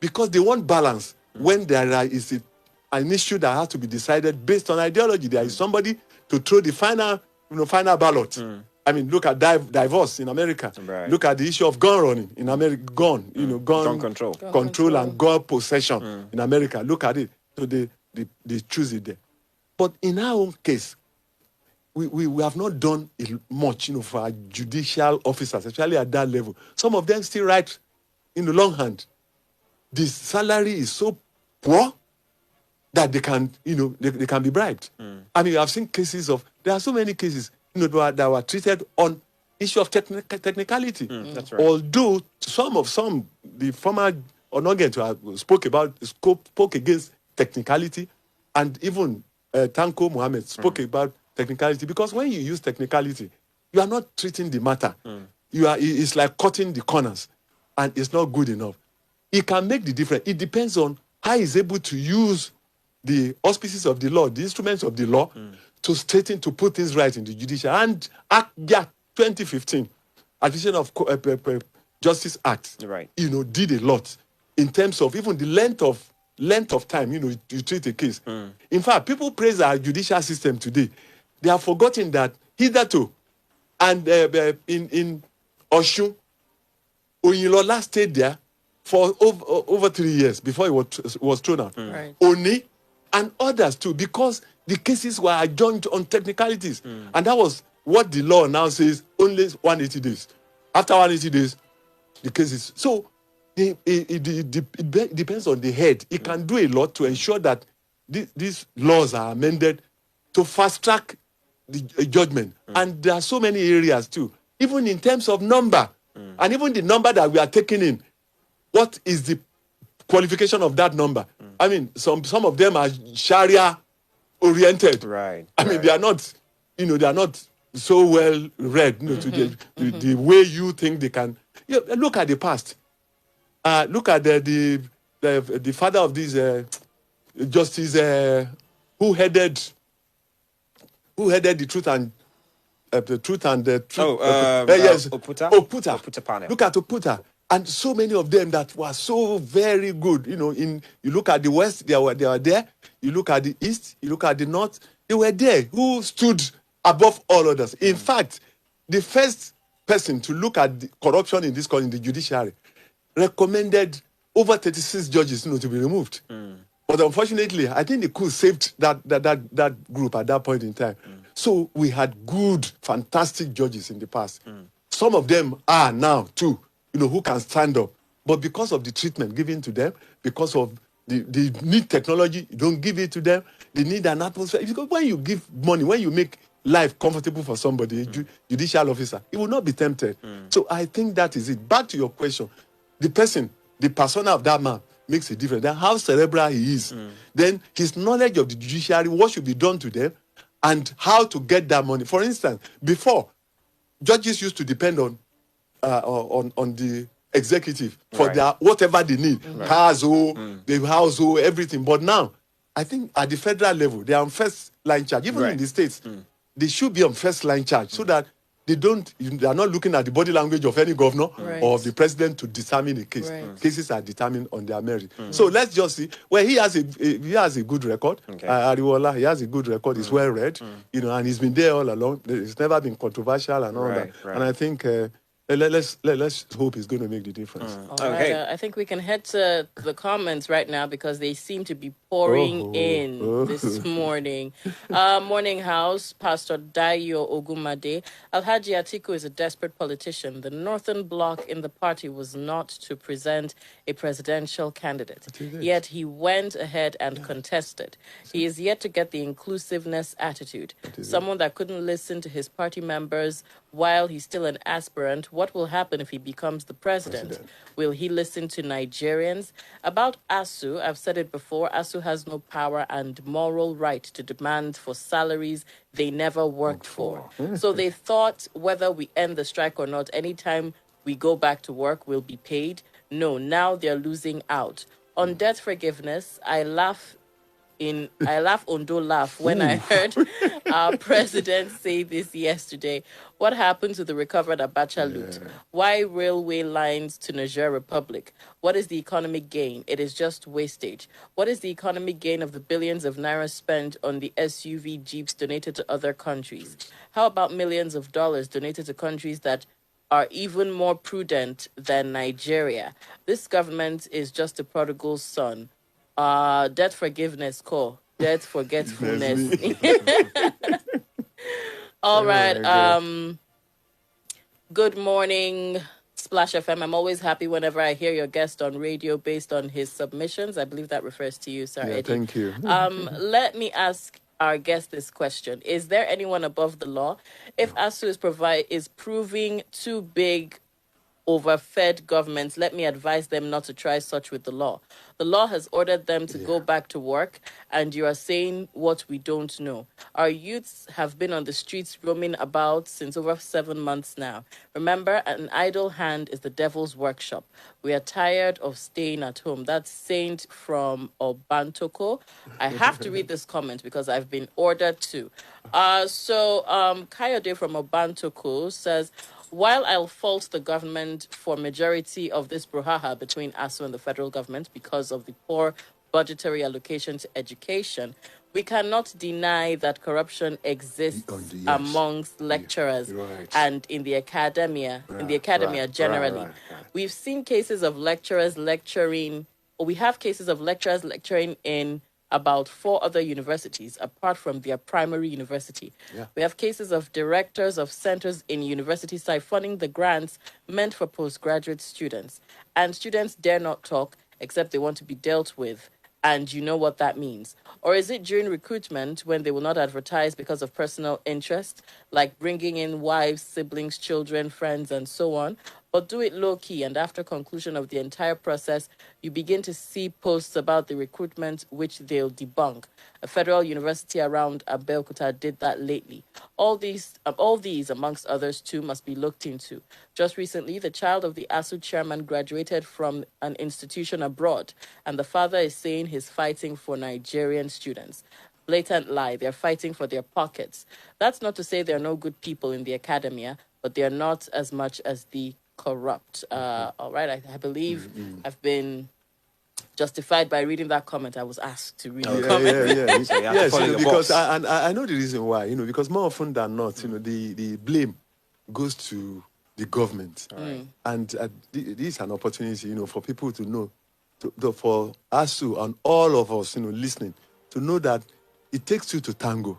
because they want balance. When there is an issue that has to be decided based on ideology, there is somebody to throw the final ballot. I mean, look at divorce in America. Right. Look at the issue of gun running in America. Gun control and gun possession in America. Look at it. So they choose it there. But in our own case, we have not done much, for our judicial officers, especially at that level. Some of them still write in the longhand. The salary is so poor that they can, they can be bribed. I mean, I've seen cases there are so many cases, that were treated on issue of technicality. That's right. Although the former Onogen spoke against technicality, and even Tanko Mohammed spoke about technicality, because when you use technicality, you are not treating the matter. It's like cutting the corners, and it's not good enough. It can make the difference. It depends on how he's able to use the auspices of the law, the instruments of the law, to put things right in the judicial. And 2015, Association of Justice Act, did a lot in terms of even the length of time, you treat a case. In fact, people praise our judicial system today. They have forgotten that hitherto, and in Oshun, Oyinlola stayed there for over 3 years before he was thrown out. Right. Oni and others too, because the cases were adjourned on technicalities. And that was what the law now says, only 180 days. After 180 days, the cases. So it depends on the head. It can do a lot to ensure that these laws are amended to fast track the judgment. And there are so many areas too, even in terms of number, and even the number that we are taking in. What is the qualification of that number? I mean, some of them are Sharia oriented. Right. I mean, they are not, they are not so well read, to the way you think they can. Look at the past. Look at the father of this justice who headed the truth and yes, Oputa panel. Look at Oputa. And so many of them that were so very good, you look at the West, they were there. You look at the East, you look at the North, they were there, who stood above all others. In fact, the first person to look at the corruption in this country, in the judiciary, recommended over 36 judges, to be removed. But unfortunately, I think the coup saved that group at that point in time. So we had good, fantastic judges in the past. Some of them are now too, who can stand up. But because of the treatment given to them, because of the need technology, you don't give it to them. They need an atmosphere. Because when you give money, when you make life comfortable for somebody, a judicial officer, he will not be tempted. So I think that is it. Back to your question. The persona of that man makes a difference. Then how cerebral he is. Then his knowledge of the judiciary, what should be done to them, and how to get that money. For instance, before, judges used to depend on the executive for their whatever they need, cars, the house, everything. But now, I think at the federal level, they are on first line charge. Even in the states, they should be on first line charge so that they are not looking at the body language of any governor or of the president to determine a case. Cases are determined on their merit. So let's just see. Well, he has a good record. Ariwola, he has a good record. He's well read, and he's been there all along. It's never been controversial and all that. And I think let's hope he's going to make the difference. All right, I think we can head to the comments right now because they seem to be pouring in this morning. Morning House, Pastor Dayo Ogumade. Alhaji Atiku is a desperate politician. The Northern Bloc in the party was not to present a presidential candidate. Yet he went ahead and contested. He is yet to get the inclusiveness attitude. Someone that couldn't listen to his party members while he's still an aspirant. What will happen if he becomes the president? Will he listen to Nigerians? About ASU, I've said it before, ASU has no power and moral right to demand for salaries they never worked for. So they thought whether we end the strike or not, anytime we go back to work, we'll be paid. No, now they're losing out. On debt forgiveness, I laugh Ondo laugh when I heard our president say this yesterday. What happened to the recovered Abacha loot? Why railway lines to Niger Republic? What is the economic gain? It is just wastage. What is the economic gain of the billions of naira spent on the SUV jeeps donated to other countries? How about millions of dollars donated to countries that are even more prudent than Nigeria? This government is just a prodigal son. Debt forgiveness call. Debt forgetfulness. All right. Good morning, Splash FM. I'm always happy whenever I hear your guest on radio based on his submissions. I believe that refers to you, sir. Yeah, Eddie. thank you. Let me ask our guest this question. Is there anyone above the law? If ASU is proving too big overfed governments, let me advise them not to try such with the law. The law has ordered them to go back to work, and you are saying what we don't know. Our youths have been on the streets roaming about since over 7 months now. Remember, an idle hand is the devil's workshop. We are tired of staying at home. That's Saint from Obantoko. I have to read this comment because I've been ordered to. Kayode from Obantoko says, while I'll fault the government for majority of this brouhaha between ASU and the federal government because of the poor budgetary allocation to education, we cannot deny that corruption exists amongst lecturers and in the academia, generally. We've seen cases of lecturers lecturing, or we have cases of lecturers lecturing in about 4 other universities apart from their primary university. We have cases of directors of centers in universities siphoning the grants meant for postgraduate students, and students dare not talk except they want to be dealt with, and you know what that means. Or is it during recruitment when they will not advertise because of personal interest, like bringing in wives, siblings, children, friends, and so on? But do it low-key, and after conclusion of the entire process, you begin to see posts about the recruitment which they'll debunk. A federal university around Abeokuta did that lately. All these, amongst others too, must be looked into. Just recently, the child of the ASU chairman graduated from an institution abroad, and the father is saying he's fighting for Nigerian students. Blatant lie. They're fighting for their pockets. That's not to say there are no good people in the academia, but they are not as much as the corrupt. All right, I believe I've been justified by reading that comment. I was asked to read the comment. Yes, because I know the reason why, because more often than not, the blame goes to the government. And this is an opportunity, for people to know, for us to, and all of us, listening, to know that it takes two to tango.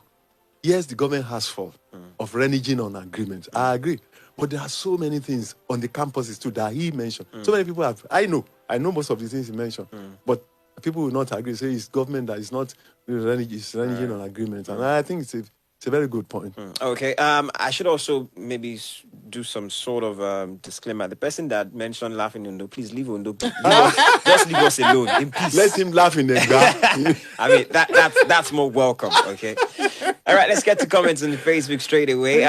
Yes, the government has fault of reneging on agreements. I agree. But there are so many things on the campuses too that he mentioned. So many people have, I know most of the things he mentioned, but people will not agree. Say it's government that is not reneging on agreements. And I think it's a very good point. Okay. I should also maybe do some sort of disclaimer. The person that mentioned laughing Undo, please leave Undo. Just leave us alone in peace. Let him laugh in the garden. I mean, that's more welcome. Okay. All right, let's get to comments on the Facebook straight away.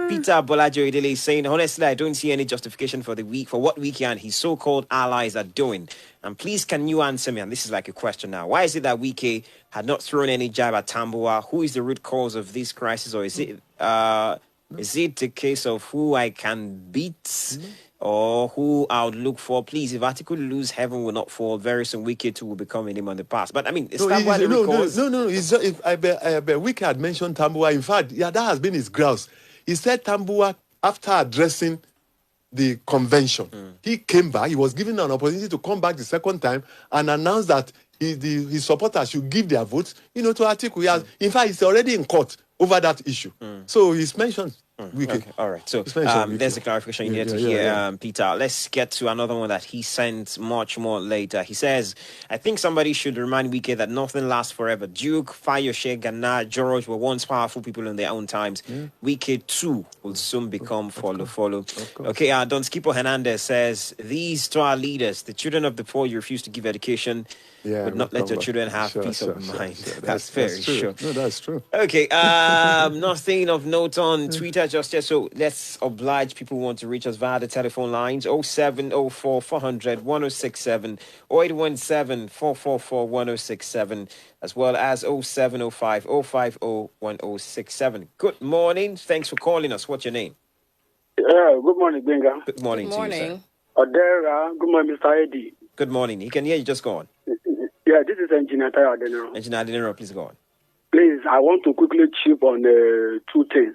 Peter Bolajo Idele is saying, honestly, I don't see any justification for what Wike and his so-called allies are doing. And please, can you answer me? And this is like a question now. Why is it that Wike had not thrown any jab at Tambuwal? Who is the root cause of this crisis? Or is it a case of who I can beat or who I would look for? Please, if Atiku lose, heaven will not fall. Very soon, Wike too will become a name on the past. But I mean, it's Tambuwal the root cause. No. I bet Wike had mentioned Tambuwal. In fact, that has been his grouse. He said Tambuwal after addressing the convention. He came back. He was given an opportunity to come back the second time and announce that his supporters should give their votes, to Atiku. In fact, he's already in court over that issue. So he's mentioned Wike. Okay. All right. So there's a clarification you need to hear, Peter. Let's get to another one that he sent much more later. He says, I think somebody should remind Wike that nothing lasts forever. Duke, Fayose, Ghana, George were once powerful people in their own times. Wike too will soon become follow. Okay, Don Skipo Hernandez says, these to our leaders, the children of the poor you refuse to give education, would not let your children have peace of mind. That's very true. No, that's true. Okay, nothing of note on Twitter just yet, so let's oblige people who want to reach us via the telephone lines 0704 400 1067 or 817 444 1067, as well as 0705 050 1067. Good morning. Thanks for calling us. What's your name? Good morning, Benga. Good morning to you, sir. Good morning, Mr. Eddie. Good morning. You can hear you. Just go on. Yeah, this is Engineer Tayo Adeniro. Engineer Adeniro, please go on. Please, I want to quickly chip on two things.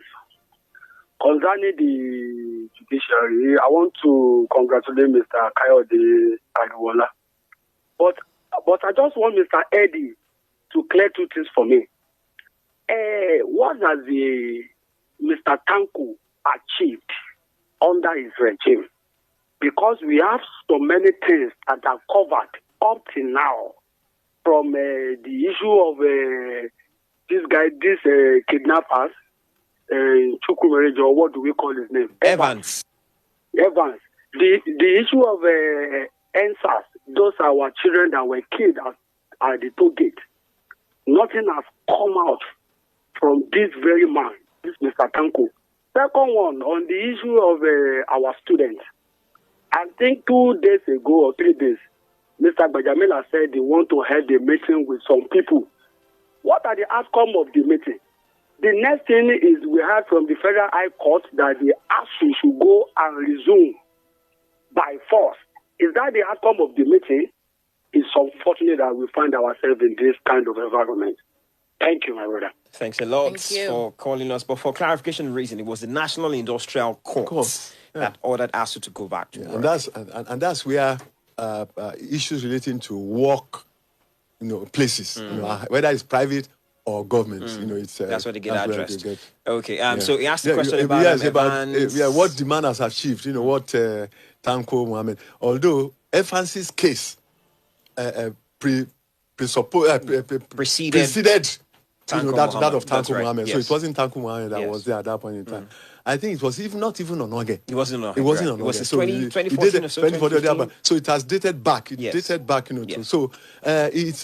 Concerning the judiciary, I want to congratulate Mr. Kehinde Damilola. But I just want Mr. Eddie to clear two things for me. What has Mr. Tanku achieved under his regime? Because we have so many things that are covered up till now, from the issue of these kidnappers, Chukwumerejo, or what do we call his name? Evans. The issue of answers, those are our children that were killed at the toll gate. Nothing has come out from this very man, this Mr. Tanko. Second one, on the issue of our students. I think 2 days ago or 3 days, Mr. Bajamila said they want to have a meeting with some people. What are the outcome of the meeting? The next thing is we heard from the Federal High Court that the ASU should go and resume by force. Is that the outcome of the meeting? It's unfortunate that we find ourselves in this kind of environment. Thank you, my brother. Thanks a lot for calling us. But for clarification reason, it was the National Industrial Court that ordered ASU to go back to work. And that's where issues relating to work, places, whether it's private or government, it's that's what they get addressed. Okay, so he asked the question about what demand has achieved. What Tanko Mohammed. Although Evans's case preceded. That of Tanko Mohammed. Yes. So it wasn't Tanko Mohammed that was there at that point in time. I think it was not even on Oge. It wasn't on Oge. It wasn't on Oge. It was 2014 or so. 2014, so it has dated back. It dated back, too. So it's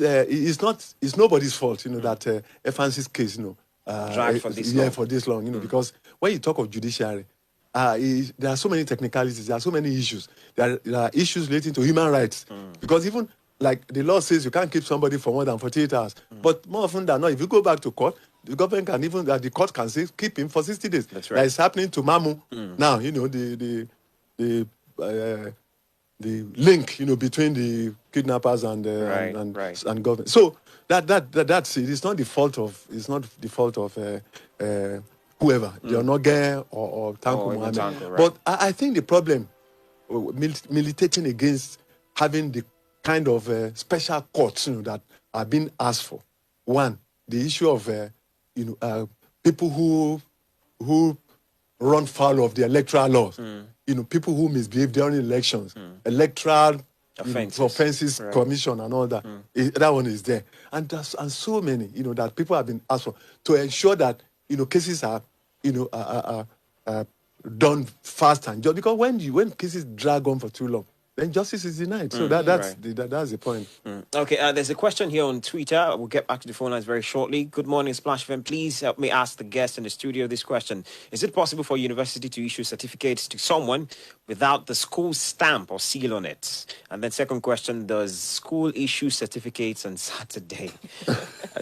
nobody's fault, that Evans's case, dragged for this long. For this long, because when you talk of judiciary, there are so many technicalities, there are so many issues. There are issues relating to human rights. Because even like the law says, you can't keep somebody for more than 48 hours. But more often than not, if you go back to court, the government can even, the court can say, keep him for 60 days. That's right. That is happening to Mamu. Now, the link, between the kidnappers and government. So that's it. It's not the fault of whoever, the Onoge or Tanko Mohammed. Tanko, But I think the problem militating against having the kind of special courts that are being asked for. One, the issue of people who run foul of the electoral laws. People who misbehave during elections, electoral offenses commission and all that. That one is there, and so many that people have been asked for to ensure that cases are done fast and just, because when cases drag on for too long, then justice is denied. So that's the point. Okay, there's a question here on Twitter. We'll get back to the phone lines very shortly. Good morning, Splash FM. Please help me ask the guest in the studio this question. Is it possible for a university to issue certificates to someone without the school stamp or seal on it? And then second question, does school issue certificates on Saturday?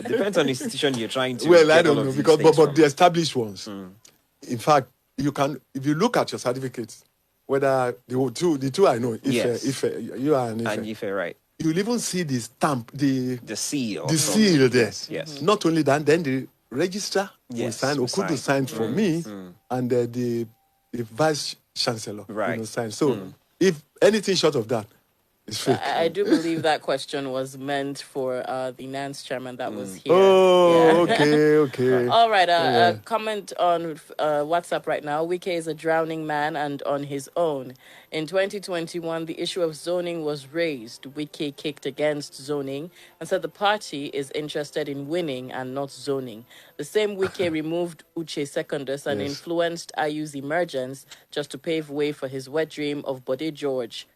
Depends on the institution you're trying to Well, I don't know, because but the established ones. In fact, you can, if you look at your certificates, whether the two I know, if you are an Ife, right? You'll even see the stamp, the seal, there. Yes. Not only that, then the registrar will sign, or could sign for me, and the vice chancellor will sign. So if anything short of that, it's fake. I do believe that question was meant for the NANS chairman that was here. Oh, okay. All right, a comment on WhatsApp right now. Wike is a drowning man and on his own. In 2021, the issue of zoning was raised. Wike kicked against zoning and said the party is interested in winning and not zoning. The same Wike removed Uche Secondus and influenced IU's emergence just to pave way for his wet dream of Bode George.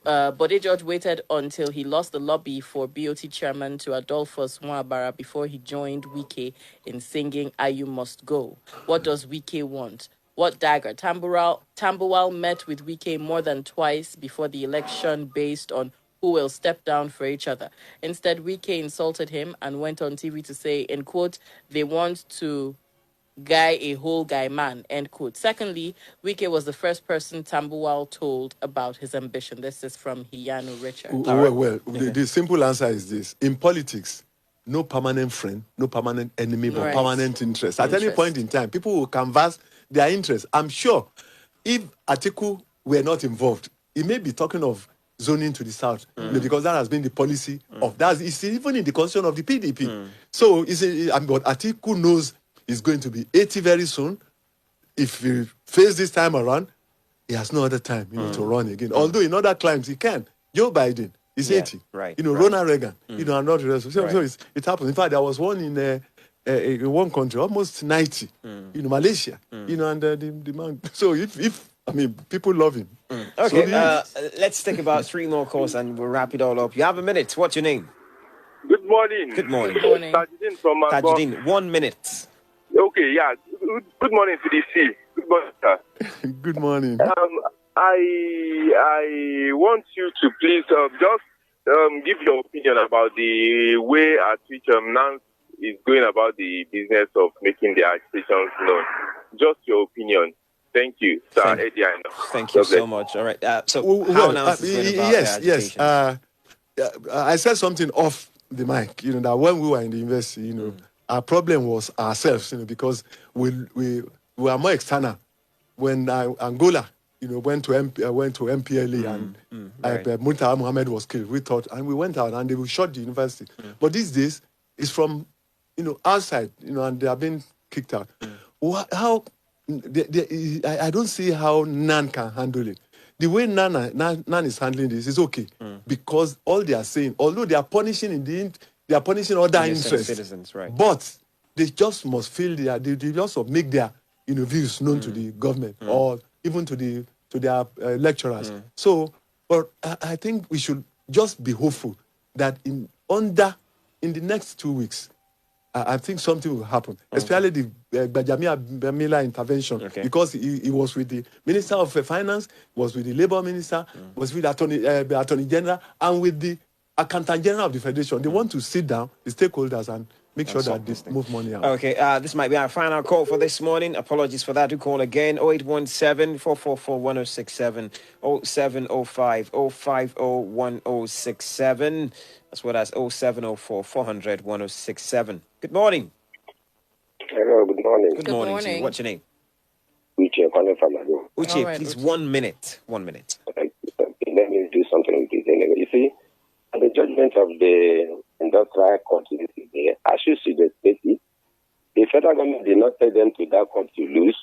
Bode George waited until he lost the lobby for BOT chairman to Adolphus Mwabara before he joined Wike in singing IU Must Go. What does Wike want? What dagger? Tambuwal met with Wike more than twice before the election based on who will step down for each other. Instead, Wike insulted him and went on TV to say, in quote, they want to guy a whole guy man, end quote. Secondly, Wike was the first person Tambuwal told about his ambition. This is from Hiyanu Richard. Well, the simple answer is this. In politics, no permanent friend, no permanent enemy, but permanent interest. At any point in time, people will canvass their interests. I'm sure if Atiku were not involved, he may be talking of zoning to the south, because that has been the policy of that. It's even in the constitution of the PDP. So, but Atiku knows he's going to be 80 very soon. If he fails this time around, he has no other time to run again. Although in other climes he can. Joe Biden is 80. Ronald Reagan, and not the rest. So it happens. In fact, there was one in one country, almost 90, Malaysia, and the man. So if I mean, people love him. Okay, let's take about 3 more calls and we'll wrap it all up. You have a minute. What's your name? Good morning. Good morning. Good morning. Tajudeen from Agbo. Tajudeen, 1 minute. Okay, yeah. Good morning, CDC. Good morning, sir. Good morning. I want you to please just give your opinion about the way at which NANS is going about the business of making the agitations known. Just your opinion. Thank you, sir. Eddie, I know. Thank you so much. All right. So, how NANS is going about the agitations? I said something off the mic, that when we were in the university, our problem was ourselves, because we were more external. When Angola, went to MPLA and Murtala Muhammad was killed, we thought, and we went out and they will shut the university. But these days, it's from, outside, and they are being kicked out. How? I don't see how NAN can handle it. The way NAN is handling this is okay because all they are saying, although they are punishing they are punishing other interests, citizens, right? But they just must feel they also make their views known to the government or even to their lecturers. So, but I think we should just be hopeful that in the next 2 weeks, I think something will happen, especially the Bajamia intervention, because he was with the Minister of Finance, was with the Labour Minister, was with the Attorney General, and with the Accountant General of the Federation. They want to sit down, the stakeholders, and make sure that they move money out. Okay, this might be our final call for this morning. Apologies for that. Do call again, 0817-444-1067, 0705-050-1067. That's what that's 0704-400-1067. Good morning. Hello, good morning. Good morning to you. What's your name? Uche, calling from Ado. Uche, please, 1 minute. 1 minute. Okay, let me do something with this anyway. You see, the judgment of the industrial court yesterday, as you see the state, the federal government did not take them to that court to lose.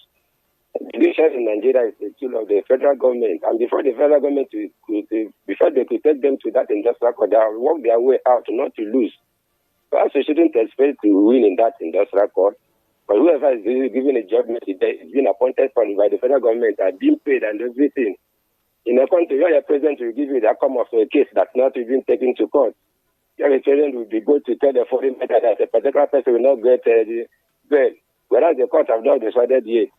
The judiciary in Nigeria is the tool of the federal government, and before the federal government before they could take them to that industrial court, they have worked their way out not to lose. So you shouldn't expect to win in that industrial court. But whoever is given a judgment is being appointed by the federal government and being paid and everything. In a country where your president will give you the outcome of a case that's not even taken to court, your president will be going to tell the foreign matter that a particular person will not get the bail, whereas the court have not decided yet.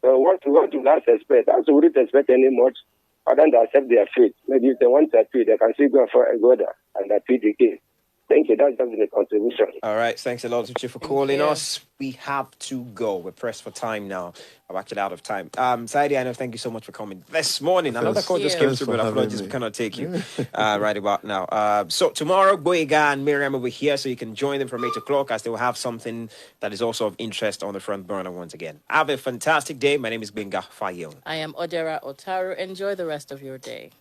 So what do last expect? As we wouldn't expect any much other than to accept their fate. Maybe if they want to appeal, they can still go there and appeal the case. Thank you. That's just the contribution. All right. Thanks a lot, Uche, for calling us. We have to go. We're pressed for time now. I'm actually out of time. Saidi, I know. Thank you so much for coming this morning. Another call just came through, but apologies, we cannot take you right about now. So tomorrow, Boyega and Miriam will be here, so you can join them from 8 o'clock as they will have something that is also of interest on the front burner once again. Have a fantastic day. My name is Benga Fayil. I am Odera Otaru. Enjoy the rest of your day.